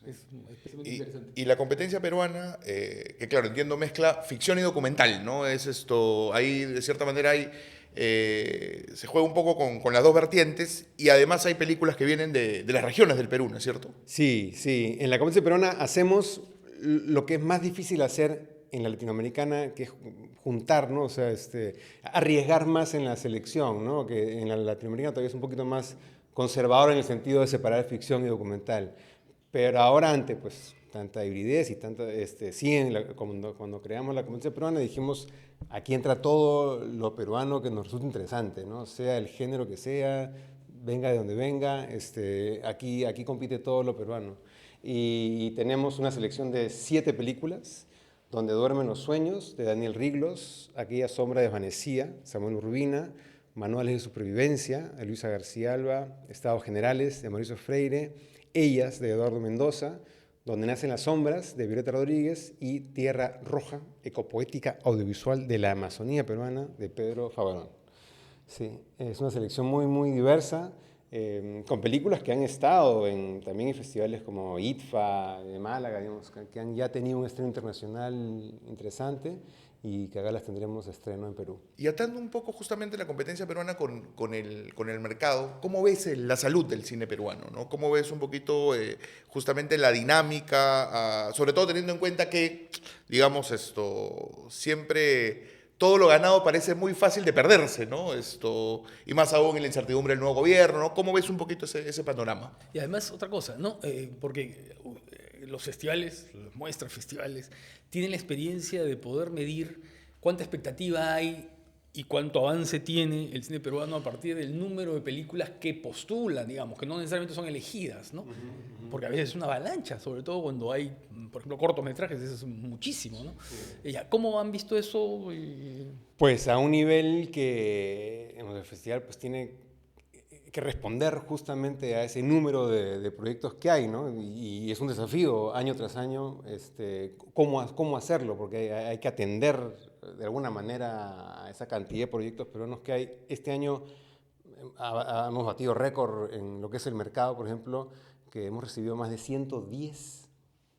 es especialmente interesante. Y la competencia peruana, que claro, entiendo, mezcla ficción y documental, ¿no? Es esto, ahí de cierta manera hay, se juega un poco con las dos vertientes y además hay películas que vienen de las regiones del Perú, ¿no es cierto? Sí, sí. En la competencia peruana hacemos lo que es más difícil hacer en la latinoamericana, que es juntar, ¿no? O sea, arriesgar más en la selección, ¿no? Que en la latinoamericana todavía es un poquito más conservador en el sentido de separar ficción y documental. Pero ahora, ante pues tanta hibridez y tanta, cuando creamos la competencia peruana dijimos, aquí entra todo lo peruano que nos resulta interesante, ¿no? Sea el género que sea, venga de donde venga, aquí compite todo lo peruano. Y tenemos una selección de 7 películas, Donde duermen los sueños, de Daniel Riglos, Aquella sombra desvanecía, Samuel Urbina, Manuales de supervivencia, de Luisa García Alba, Estados generales, de Mauricio Freire, Ellas, de Eduardo Mendoza, Donde nacen las sombras, de Violeta Rodríguez, y Tierra Roja, ecopoética audiovisual de la Amazonía peruana, de Pedro Favarón. Sí, es una selección muy, muy diversa, con películas que han estado también en festivales como ITFA de Málaga, digamos, que han ya tenido un estreno internacional interesante y que acá las tendremos de estreno en Perú. Y atando un poco justamente la competencia peruana con el mercado, ¿cómo ves la salud del cine peruano, ¿no? ¿Cómo ves un poquito justamente la dinámica, sobre todo teniendo en cuenta que, digamos, siempre todo lo ganado parece muy fácil de perderse, ¿no? Y más aún en la incertidumbre del nuevo gobierno, ¿no? ¿Cómo ves un poquito ese panorama? Y además, otra cosa, ¿no? Porque los festivales, las muestras festivales, tienen la experiencia de poder medir cuánta expectativa hay y cuánto avance tiene el cine peruano a partir del número de películas que postulan, digamos, que no necesariamente son elegidas, ¿no? Porque a veces es una avalancha, sobre todo cuando hay, por ejemplo, cortometrajes, eso es muchísimo, ¿no? ¿Cómo han visto eso? Pues a un nivel que el festival pues tiene que responder justamente a ese número de proyectos que hay, ¿no? Y es un desafío año tras año cómo hacerlo, porque hay que atender de alguna manera a esa cantidad de proyectos peruanos que hay. Este año hemos batido récord en lo que es el mercado, por ejemplo, que hemos recibido más de 110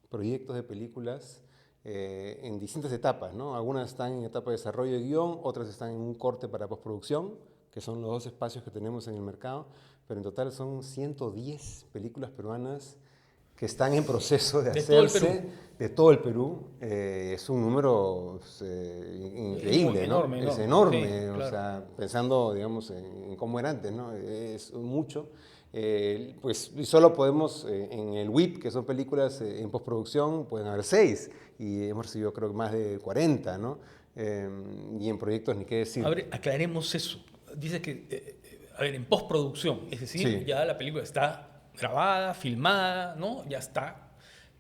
proyectos de películas en distintas etapas, ¿no? Algunas están en etapa de desarrollo de guión, otras están en un corte para postproducción, que son los 2 espacios que tenemos en el mercado, pero en total son 110 películas peruanas que están en proceso de hacerse de todo el Perú. Es un número increíble, ¿no? Enorme, Es enorme, sí, o claro. sea, pensando, digamos, en cómo era antes, ¿no? Es mucho. Pues y solo podemos, en el WIP, que son películas en postproducción, pueden haber 6, y hemos recibido creo que más de 40, ¿no? Y en proyectos ni qué decir. A ver, aclaremos eso. Dices que, a ver, en postproducción, es decir, Sí. ya la película está grabada, filmada, ¿no? Ya está,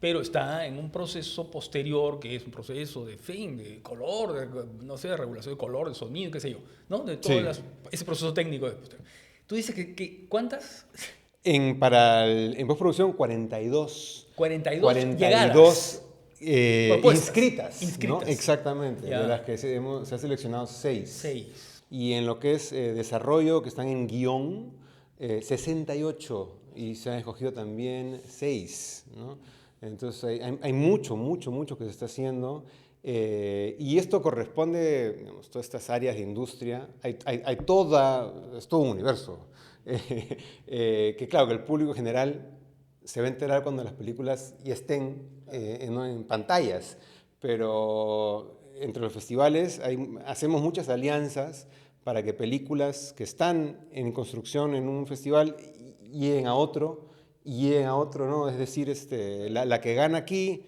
pero está en un proceso posterior, que es un proceso de fin, de color, no sé, de regulación de color, de sonido, qué sé yo, ¿no? De todo Sí. ese proceso técnico de posterior. Tú dices que ¿cuántas? En postproducción, 42. 42 llegadas. 42 Propuestas. inscritas, ¿no? Inscritas. Se Ya. de las que se ha seleccionado 6. 6. Y en lo que es desarrollo, que están en guión, 68. Y se han escogido también 6, ¿no? Entonces hay mucho que se está haciendo. Y esto corresponde, digamos, todas estas áreas de industria, es todo un universo. Que claro, que el público general se va a enterar cuando las películas ya estén en pantallas, pero entre los festivales hacemos muchas alianzas para que películas que están en construcción en un festival lleguen a otro, ¿no? Es decir, la que gana aquí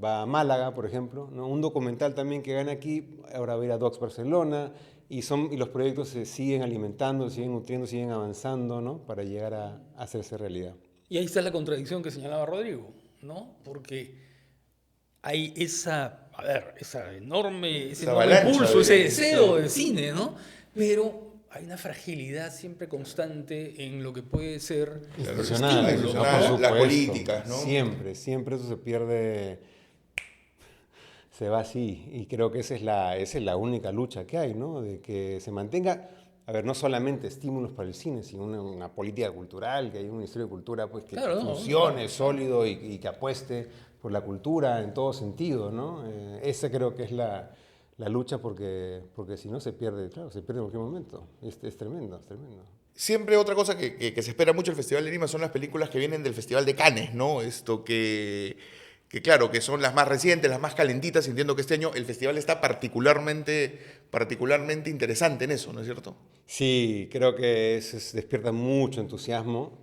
va a Málaga, por ejemplo, ¿no? Un documental también que gana aquí, ahora va a ir a Docs Barcelona, y los proyectos se siguen alimentando, siguen nutriendo, siguen avanzando, ¿no? Para llegar a hacerse realidad. Y ahí está la contradicción que señalaba Rodrigo, ¿no? Porque hay esa enorme avalancha impulso, de- ese deseo de cine, ¿no? Pero hay una fragilidad siempre constante en lo que puede ser Institucional, estímulo, ¿no? ¿no? Las Supuesto. políticas, ¿no? Siempre eso se pierde, se va así. Y creo que esa es la única lucha que hay, ¿no? De que se mantenga, a ver, no solamente estímulos para el cine, sino una política cultural, que haya un Ministerio de Cultura pues, que Claro, no, funcione, claro. sólido y que apueste por la cultura en todo sentido, ¿no? Esa creo que es la lucha porque si no se pierde, claro, se pierde en cualquier momento. Es tremendo, es tremendo. Siempre otra cosa que se espera mucho el Festival de Lima son las películas que vienen del Festival de Cannes, ¿no? Que claro, que son las más recientes, las más calentitas. Entiendo que este año el festival está particularmente interesante en eso, ¿no es cierto? Sí, creo que despierta mucho entusiasmo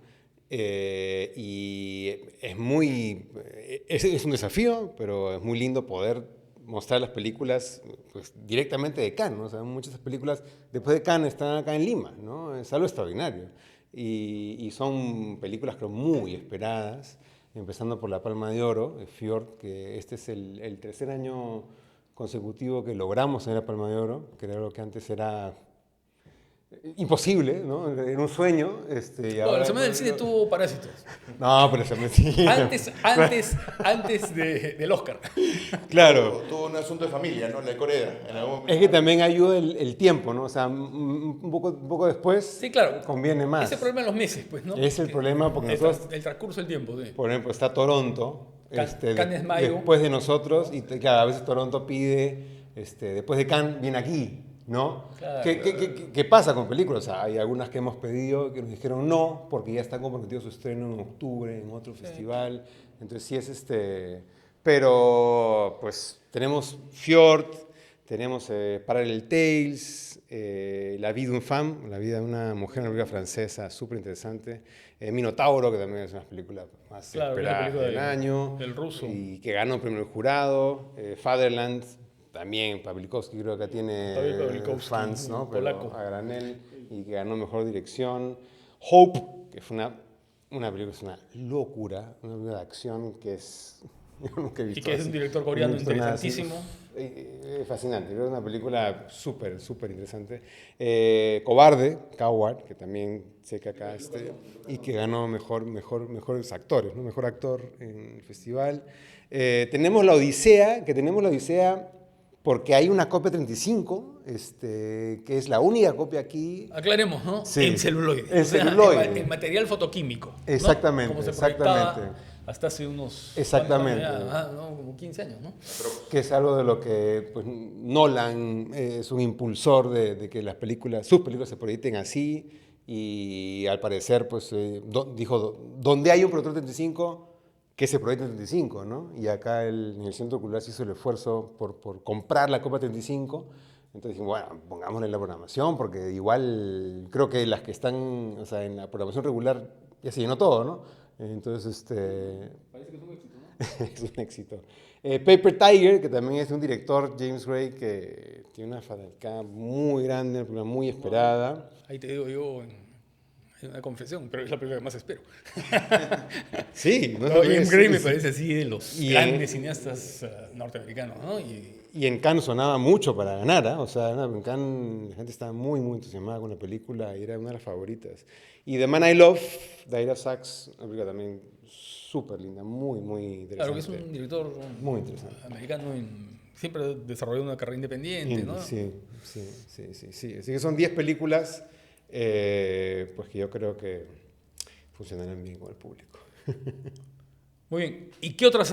y es un desafío, pero es muy lindo poder mostrar las películas pues, directamente de Cannes, ¿no? O sea, muchas películas después de Cannes están acá en Lima, ¿no? Es algo extraordinario. Y son películas creo muy esperadas, empezando por La Palma de Oro, de Fjord, que este es el tercer año consecutivo que logramos en La Palma de Oro, que era lo que antes era imposible, ¿no? Era un sueño. Y Bueno, ahora, la Semana del Cine tuvo Parásitos. No, pero se me sí. Antes del Oscar. Claro. Tuvo un asunto de familia, ¿no? La de Corea. En algún momento. Es que también ayuda el tiempo, ¿no? O sea, un poco después Sí, claro. conviene más. Ese problema en los meses, pues, ¿no? Es el problema porque nosotros, El transcurso del tiempo, sí. por ejemplo, está Toronto, Cannes mayo. después de nosotros, y claro, a veces Toronto pide, después de Cannes viene aquí, ¿no? Claro. ¿Qué pasa con películas? O sea, hay algunas que hemos pedido que nos dijeron no, porque ya está comprometido su estreno en octubre en otro festival. Entonces sí es Pero pues tenemos Fjord, tenemos Parallel Tales, La vie d'une femme, la vida de una mujer, una película francesa súper interesante. Minotauro, que también es una película más Claro, que es la esperada película del año. del ruso. Y que ganó el premio del jurado. Fatherland, también Pawlikowski creo que tiene David Pawlikowski, fans, ¿no? Pero polaco. a granel, y que ganó mejor dirección. Hope, que fue una película, es una locura, una película de acción que es... Yo nunca he visto Y que es así. un director coreano No he visto nada así. interesantísimo. Fascinante, es una película súper interesante. Cobarde, Coward, que también sé que acá y que ganó mejores actores, ¿no? Mejor actor en el festival. Tenemos La Odisea, porque hay una copia 35, que es la única copia aquí. Aclaremos, ¿no? Sí. En celuloide. En celuloide. En material fotoquímico. ¿no? Exactamente, Como se exactamente. proyectaba hasta hace unos... Exactamente. ¿no? Como 15 años, ¿no? Que es algo de lo que pues, Nolan es un impulsor de que las películas, sus películas se proyecten así, y al parecer pues, dijo, donde hay un proyector 35, que se proyecte en 35, ¿no? Y acá en el Centro Cultural se hizo el esfuerzo por comprar la Copa 35. Entonces dijimos, bueno, pongámosle en la programación, porque igual creo que las que están, o sea, en la programación regular ya se llenó todo, ¿no? Entonces, Parece que es un éxito, ¿no? es un éxito. Paper Tiger, que también es de un director, James Gray, que tiene una fanaticada muy grande, una película muy esperada. Ahí te digo yo en una confesión, pero es la película que más espero. Sí, No, James Gray me parece así de los grandes cineastas norteamericanos, ¿no? Y en Cannes sonaba mucho para ganar, ¿eh? O sea, en Cannes la gente estaba muy, muy entusiasmada con la película y era una de las favoritas. Y The Man I Love, de Ira Sachs, una película también súper linda, muy, muy interesante. Claro que es un director muy interesante. americano, siempre desarrolló una carrera independiente, ¿no? Sí. Así que son 10 películas pues que yo creo que funcionarán bien con el público. Muy bien. ¿Y qué otras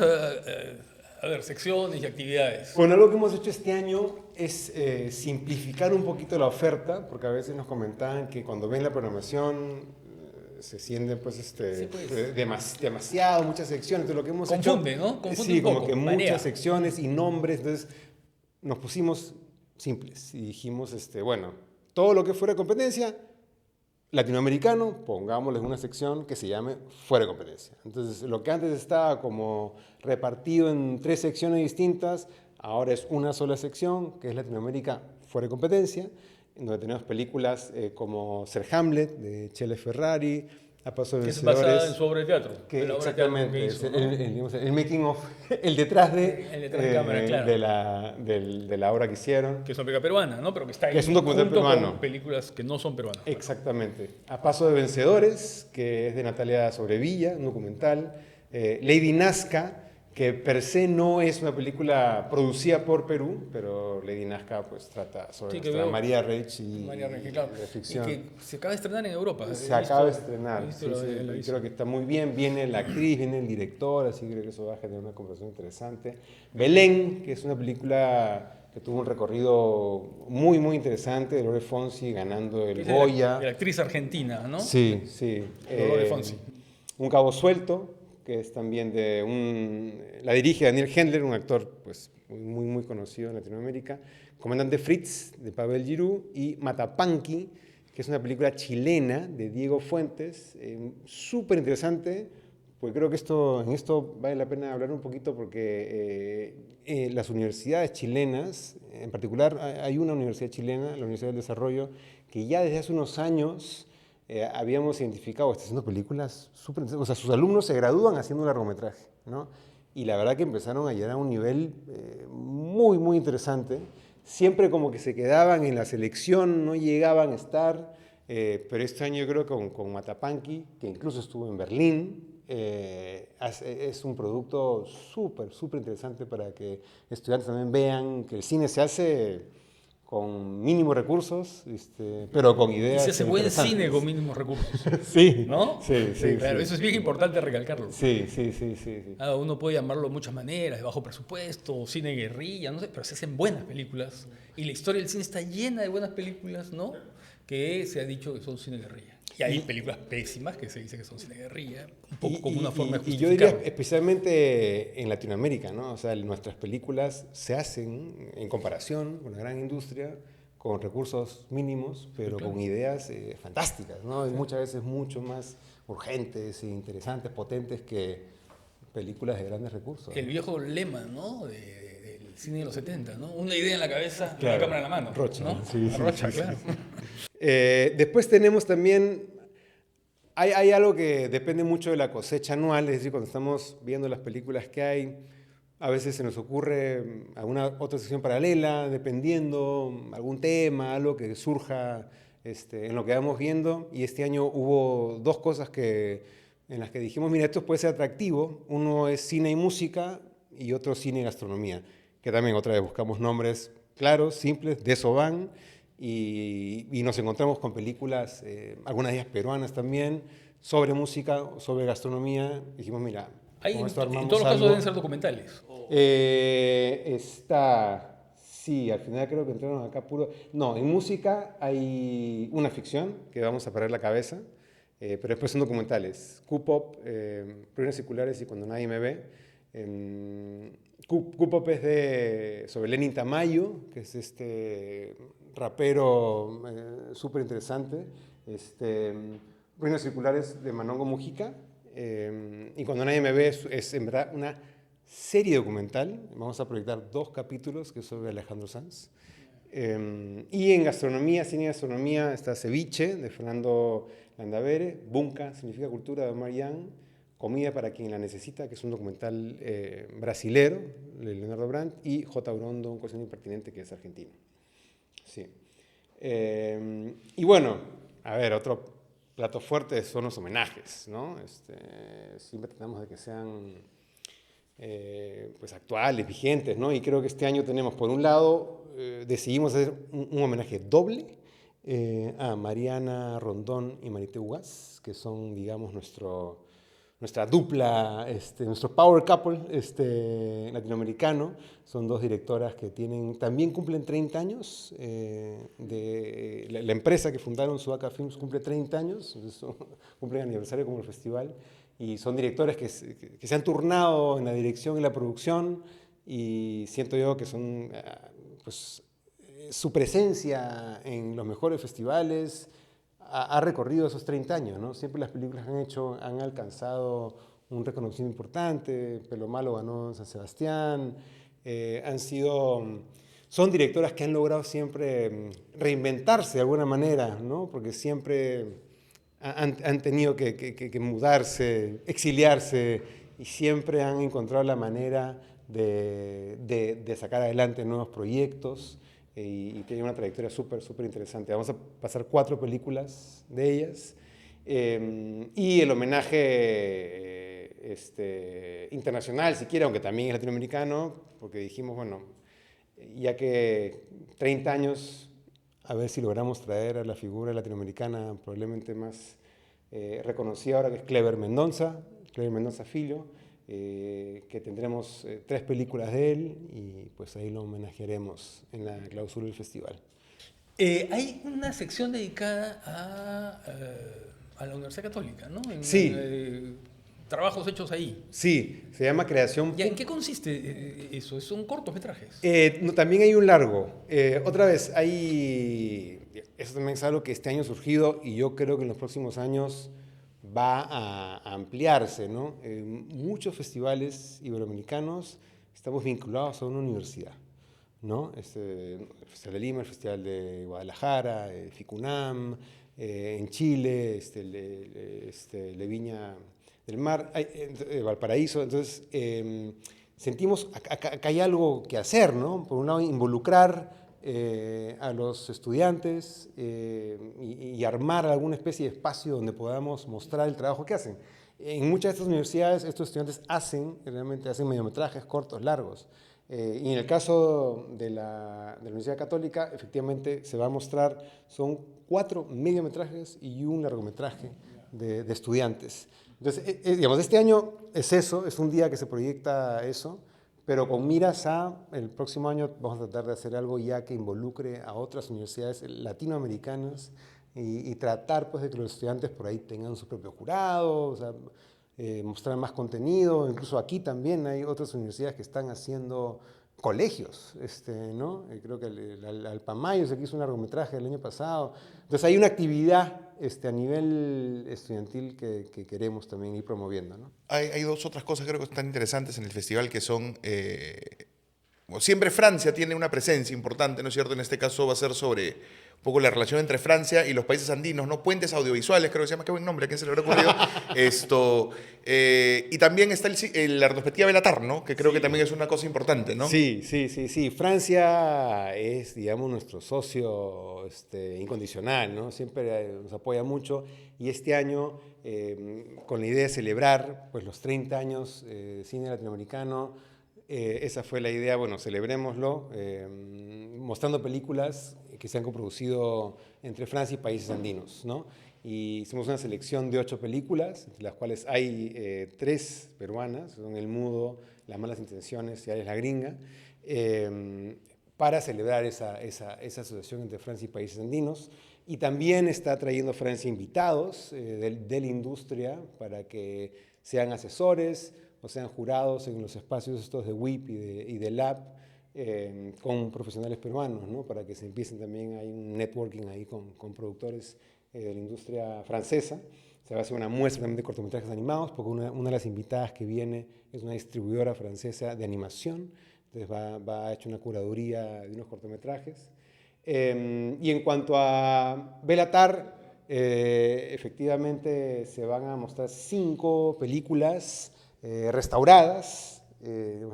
secciones y actividades? Bueno, algo que hemos hecho este año es simplificar un poquito la oferta, porque a veces nos comentaban que cuando ven la programación se sienten pues, Sí, pues. demasiado, muchas secciones. Entonces, lo que hemos Confunde, hecho, ¿no? Confunde sí, un poco, como que marea. muchas secciones y nombres. Entonces nos pusimos simples y dijimos, bueno, todo lo que fuera competencia latinoamericano, pongámosles una sección que se llame fuera de competencia. Entonces, lo que antes estaba como repartido en 3 secciones distintas, ahora es una sola sección, que es Latinoamérica fuera de competencia, en donde tenemos películas como Ser Hamlet, de Chele Ferrari, A Paso de Que es Vencedores. basada en su obra de teatro. Que de la obra de teatro exactamente, que es hizo, ¿no? digamos, el making of, el detrás El detrás de cámara, claro. de la obra que hicieron. Que es una película peruana, ¿no? Pero que está ahí Que es un documental junto peruano. con películas que no son peruanas. Exactamente. A Paso de Vencedores, que es de Natalia Sobrevilla, un documental. Lady Nazca, que per se no es una película producida por Perú, pero Lady Nazca pues trata sobre Sí, que nuestra veo- María Reich y María Rengel, claro. de ficción. Y que se acaba de estrenar en Europa. Se acaba de estrenar, He visto sí, la- sí, el y aviso. creo que está muy bien, viene la actriz, viene el director, así que creo que eso va a generar una conversación interesante. Belén, que es una película que tuvo un recorrido muy, muy interesante, de Lore Fonsi ganando el Es Goya. de la actriz argentina, ¿no? Sí, sí. Dolores Fonsi. Un Cabo Suelto, que es también la dirige Daniel Hendler, un actor pues, muy, muy conocido en Latinoamérica. Comandante Fritz, de Pavel Giroux, y Matapanqui, que es una película chilena de Diego Fuentes, súper interesante, porque creo que en esto vale la pena hablar un poquito, porque las universidades chilenas, en particular hay una universidad chilena, la Universidad del Desarrollo, que ya desde hace unos años habíamos identificado, está haciendo películas súper interesantes, o sea, sus alumnos se gradúan haciendo un largometraje, ¿no? Y la verdad que empezaron a llegar a un nivel muy, muy interesante. Siempre como que se quedaban en la selección, no llegaban a estar, pero este año yo creo que con Matapanqui, que incluso estuvo en Berlín, es un producto súper, súper interesante para que estudiantes también vean que el cine se hace con mínimos recursos, pero con Y ideas se hace buen interesantes. cine con mínimos recursos. Sí, ¿No? sí, Claro, sí. eso es bien importante recalcarlo. Sí. Uno puede llamarlo de muchas maneras, de bajo presupuesto, cine guerrilla, no sé, pero se hacen buenas películas. Y la historia del cine está llena de buenas películas, ¿no? Que se ha dicho que son cine guerrilla. Y hay películas pésimas que se dice que son cine guerrilla, un poco como una forma de Y yo diría justificarlo. especialmente en Latinoamérica, ¿no? O sea, nuestras películas se hacen en comparación con la gran industria, con recursos mínimos, pero Claro. con ideas fantásticas, ¿no? Y muchas veces mucho más urgentes, interesantes, potentes que películas de grandes recursos. El viejo lema, ¿no? Del cine de los 70, ¿no? Una idea en la cabeza, Claro. una cámara en la mano. Rocha, ¿no? sí, Rocha, sí, claro. Después tenemos también, hay algo que depende mucho de la cosecha anual, es decir, cuando estamos viendo las películas que hay, a veces se nos ocurre alguna otra sección paralela, dependiendo algún tema, algo que surja en lo que vamos viendo, y este año hubo 2 cosas en las que dijimos, mira, esto puede ser atractivo, uno es cine y música y otro cine y gastronomía. que también otra vez buscamos nombres claros, simples, de eso van, y nos encontramos con películas, algunas de ellas peruanas también, sobre música, sobre gastronomía. Dijimos, mira, Ahí, con esto en armamos todos los casos algo. deben ser documentales. Sí, al final creo que entraron acá puro... No, en música hay una ficción que vamos a parar la cabeza, pero después son documentales. Q-Pop, Ruinas Circulares y Cuando Nadie Me Ve. Q-Pop es sobre Lenin Tamayo, que es este rapero súper interesante. Ruinas Circulares de Manongo Mujica. Y Cuando Nadie Me Ve es en verdad una serie documental. Vamos a proyectar 2 capítulos que es sobre Alejandro Sanz. Y en gastronomía, cine y gastronomía, está Ceviche de Fernando Landavere, Bunka, Significa Cultura de Omar Young, Comida para quien la necesita, que es un documental brasilero de Leonardo Brandt, y J. Orondo, un cuestión impertinente, que es argentino. Sí. Y bueno, a ver, otro plato fuerte son los homenajes, ¿no? Siempre tratamos de que sean pues actuales, vigentes, ¿no? Y creo que este año tenemos, por un lado, decidimos hacer un homenaje doble a Mariana Rondón y Marité Ugaz, que son, digamos, nuestra dupla, nuestro power couple latinoamericano. Son 2 directoras que también cumplen 30 años. La empresa que fundaron, Sudaca Films, cumple 30 años, cumple aniversario como el festival. Y son directores que se han turnado en la dirección y la producción, y siento yo que son, pues, su presencia en los mejores festivales ha recorrido esos 30 años, ¿no? Siempre las películas que han hecho han alcanzado un reconocimiento importante. Pelo Malo ganó en San Sebastián. Son directoras que han logrado siempre reinventarse de alguna manera, ¿no? Porque siempre han tenido que mudarse, exiliarse, y siempre han encontrado la manera de sacar adelante nuevos proyectos, y tienen una trayectoria súper interesante. Vamos a pasar 4 películas de ellas, y el homenaje internacional, si quiere, aunque también es latinoamericano, porque dijimos, bueno, ya que 30 años, a ver si logramos traer a la figura latinoamericana probablemente más reconocida ahora, que es Clever Mendoza Filho, que tendremos 3 películas de él, y pues ahí lo homenajearemos en la clausura del festival. Hay una sección dedicada a la Universidad Católica, ¿no? Sí. Trabajos hechos ahí. Sí, se llama Creación... ¿Y en qué consiste eso? ¿Son cortometrajes? No, también hay un largo. Otra vez, eso también es algo que este año ha surgido, y yo creo que en los próximos años va a ampliarse, ¿no? Muchos festivales iberoamericanos estamos vinculados a una universidad, ¿no? El Festival de Lima, el Festival de Guadalajara, FICUNAM, en Chile, el Viña del Mar, Valparaíso. Entonces, sentimos que hay algo que hacer, ¿no? Por un lado, involucrar a los estudiantes, y armar alguna especie de espacio donde podamos mostrar el trabajo que hacen. En muchas de estas universidades, estos estudiantes realmente hacen mediometrajes cortos, largos. Y en el caso de la Universidad Católica, efectivamente se va a mostrar, son 4 mediometrajes y un largometraje de estudiantes. Entonces, digamos, este año es un día que se proyecta eso, pero con miras el próximo año vamos a tratar de hacer algo ya que involucre a otras universidades latinoamericanas, y tratar, pues, de que los estudiantes por ahí tengan su propio jurado, o sea, mostrar más contenido. Incluso aquí también hay otras universidades que están haciendo colegios, ¿no? Creo que el Alpamayo se hizo un largometraje el año pasado. Entonces hay una actividad a nivel estudiantil que queremos también ir promoviendo, ¿no? Hay 2 otras cosas creo que están interesantes en el festival, que son... siempre Francia tiene una presencia importante, ¿no es cierto? En este caso va a ser sobre un poco la relación entre Francia y los países andinos, ¿no? Puentes audiovisuales, creo que se llama. Qué buen nombre, ¿a quién se le habrá ocurrido? Y también está la retrospectiva Belatar, ¿no? Que creo que también es una cosa importante, ¿no? Sí. Francia es, digamos, nuestro socio incondicional, ¿no? Siempre nos apoya mucho, y este año, con la idea de celebrar, pues, los 30 años cine latinoamericano, Esa fue la idea, bueno, celebrémoslo, mostrando películas que se han coproducido entre Francia y países andinos, ¿no? Y hicimos una selección de 8 películas, entre las cuales hay 3 peruanas, son El Mudo, Las Malas Intenciones y Arias la Gringa, para celebrar esa asociación entre Francia y países andinos. Y también está trayendo Francia invitados de la industria para que sean asesores o sean jurados en los espacios estos de WIP y de Lab con profesionales peruanos, ¿no? Para que se empiecen también, hay un networking ahí con productores de la industria francesa. Se va a hacer una muestra también de cortometrajes animados, porque una de las invitadas que viene es una distribuidora francesa de animación, entonces va a hecho una curaduría de unos cortometrajes. Y en cuanto a Belatar, efectivamente se van a mostrar 5 películas restauradas, en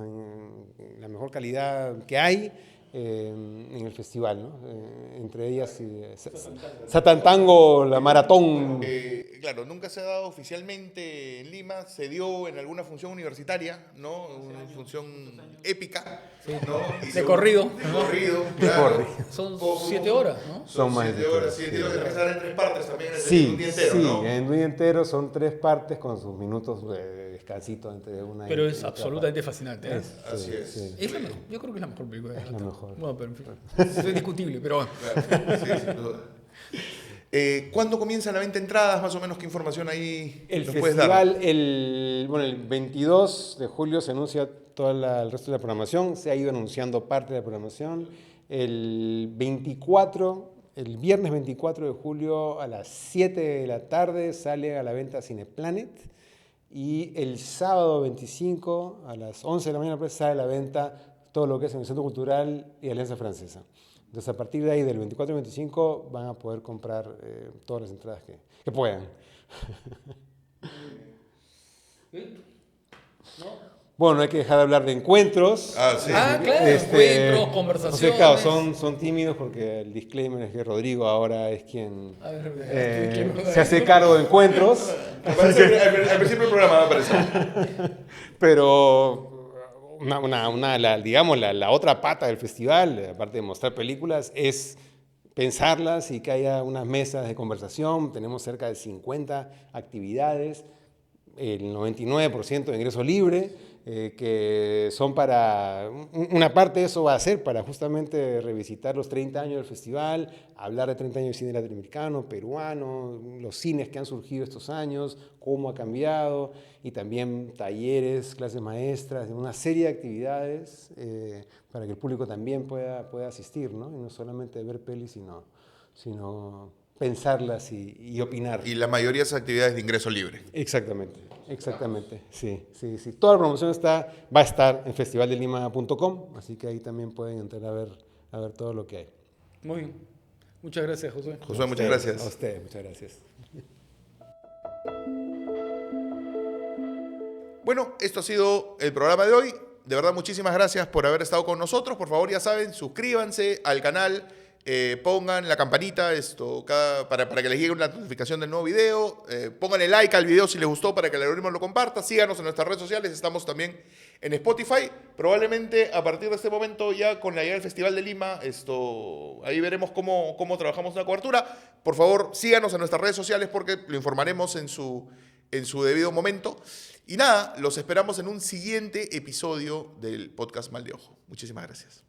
la mejor calidad que hay en el festival, ¿no? Entre ellas Satantango, la maratón. Claro, nunca se ha dado oficialmente en Lima, se dio en alguna función universitaria, ¿no? Una función épica, ¿no? De corrido. De corrido, claro. Son 7 horas, ¿no? Son más 7 de horas, sí. 7 horas, empezar en 3 partes también, en Sí, un día entero, sí, ¿no? en un día entero son 3 partes con sus minutos de descansito entre una Pero y es otra absolutamente parte. fascinante. ¿eh? Así es. Sí. Es la mejor. Yo creo que es la mejor película de Es la mejor. Bueno, pero en fin, es discutible, pero bueno. Claro, sí, sin duda. ¿Cuándo comienza la venta de entradas? Más o menos, ¿qué información ahí El nos puedes dar? festival, el 22 de julio se anuncia todo el resto de la programación, se ha ido anunciando parte de la programación. El viernes 24 de julio a las 7 de la tarde sale a la venta Cineplanet, y el sábado 25 a las 11 de la mañana pues, sale a la venta todo lo que es en el Centro Cultural y Alianza Francesa. Entonces, a partir de ahí, del 24 al 25, van a poder comprar todas las entradas que puedan. Bueno, hay que dejar de hablar de encuentros. Ah, sí. Ah, claro, encuentros, conversaciones. Claro, son tímidos porque el disclaimer es que Rodrigo ahora es quien A ver, se hace cargo de encuentros. Aparece al principio del programa va a aparecer. Pero digamos, la otra pata del festival, aparte de mostrar películas, es pensarlas y que haya unas mesas de conversación. Tenemos cerca de 50 actividades, el 99% de ingreso libre, que son para... Una parte de eso va a ser para justamente revisitar los 30 años del festival, hablar de 30 años de cine latinoamericano, peruano, los cines que han surgido estos años, cómo ha cambiado, y también talleres, clases maestras, una serie de actividades para que el público también pueda asistir, ¿no? Y no solamente ver pelis, sino pensarlas y opinar. Y la mayoría de esas actividades de ingreso libre. Exactamente, sí. Toda la promoción va a estar en festivaldelima.com, así que ahí también pueden entrar a ver todo lo que hay. Muy bien. Muchas gracias, Josué. Josué, muchas gracias. A usted, muchas gracias. Bueno, esto ha sido el programa de hoy. De verdad, muchísimas gracias por haber estado con nosotros. Por favor, ya saben, suscríbanse al canal. Pongan la campanita para que les llegue una notificación del nuevo video. Pónganle like al video si les gustó para que el algoritmo lo comparta. Síganos en nuestras redes sociales. Estamos también en Spotify. Probablemente a partir de este momento, ya con la llegada del Festival de Lima, ahí veremos cómo trabajamos una cobertura. Por favor, síganos en nuestras redes sociales porque lo informaremos en su debido momento. Y nada, los esperamos en un siguiente episodio del podcast Mal de Ojo. Muchísimas gracias.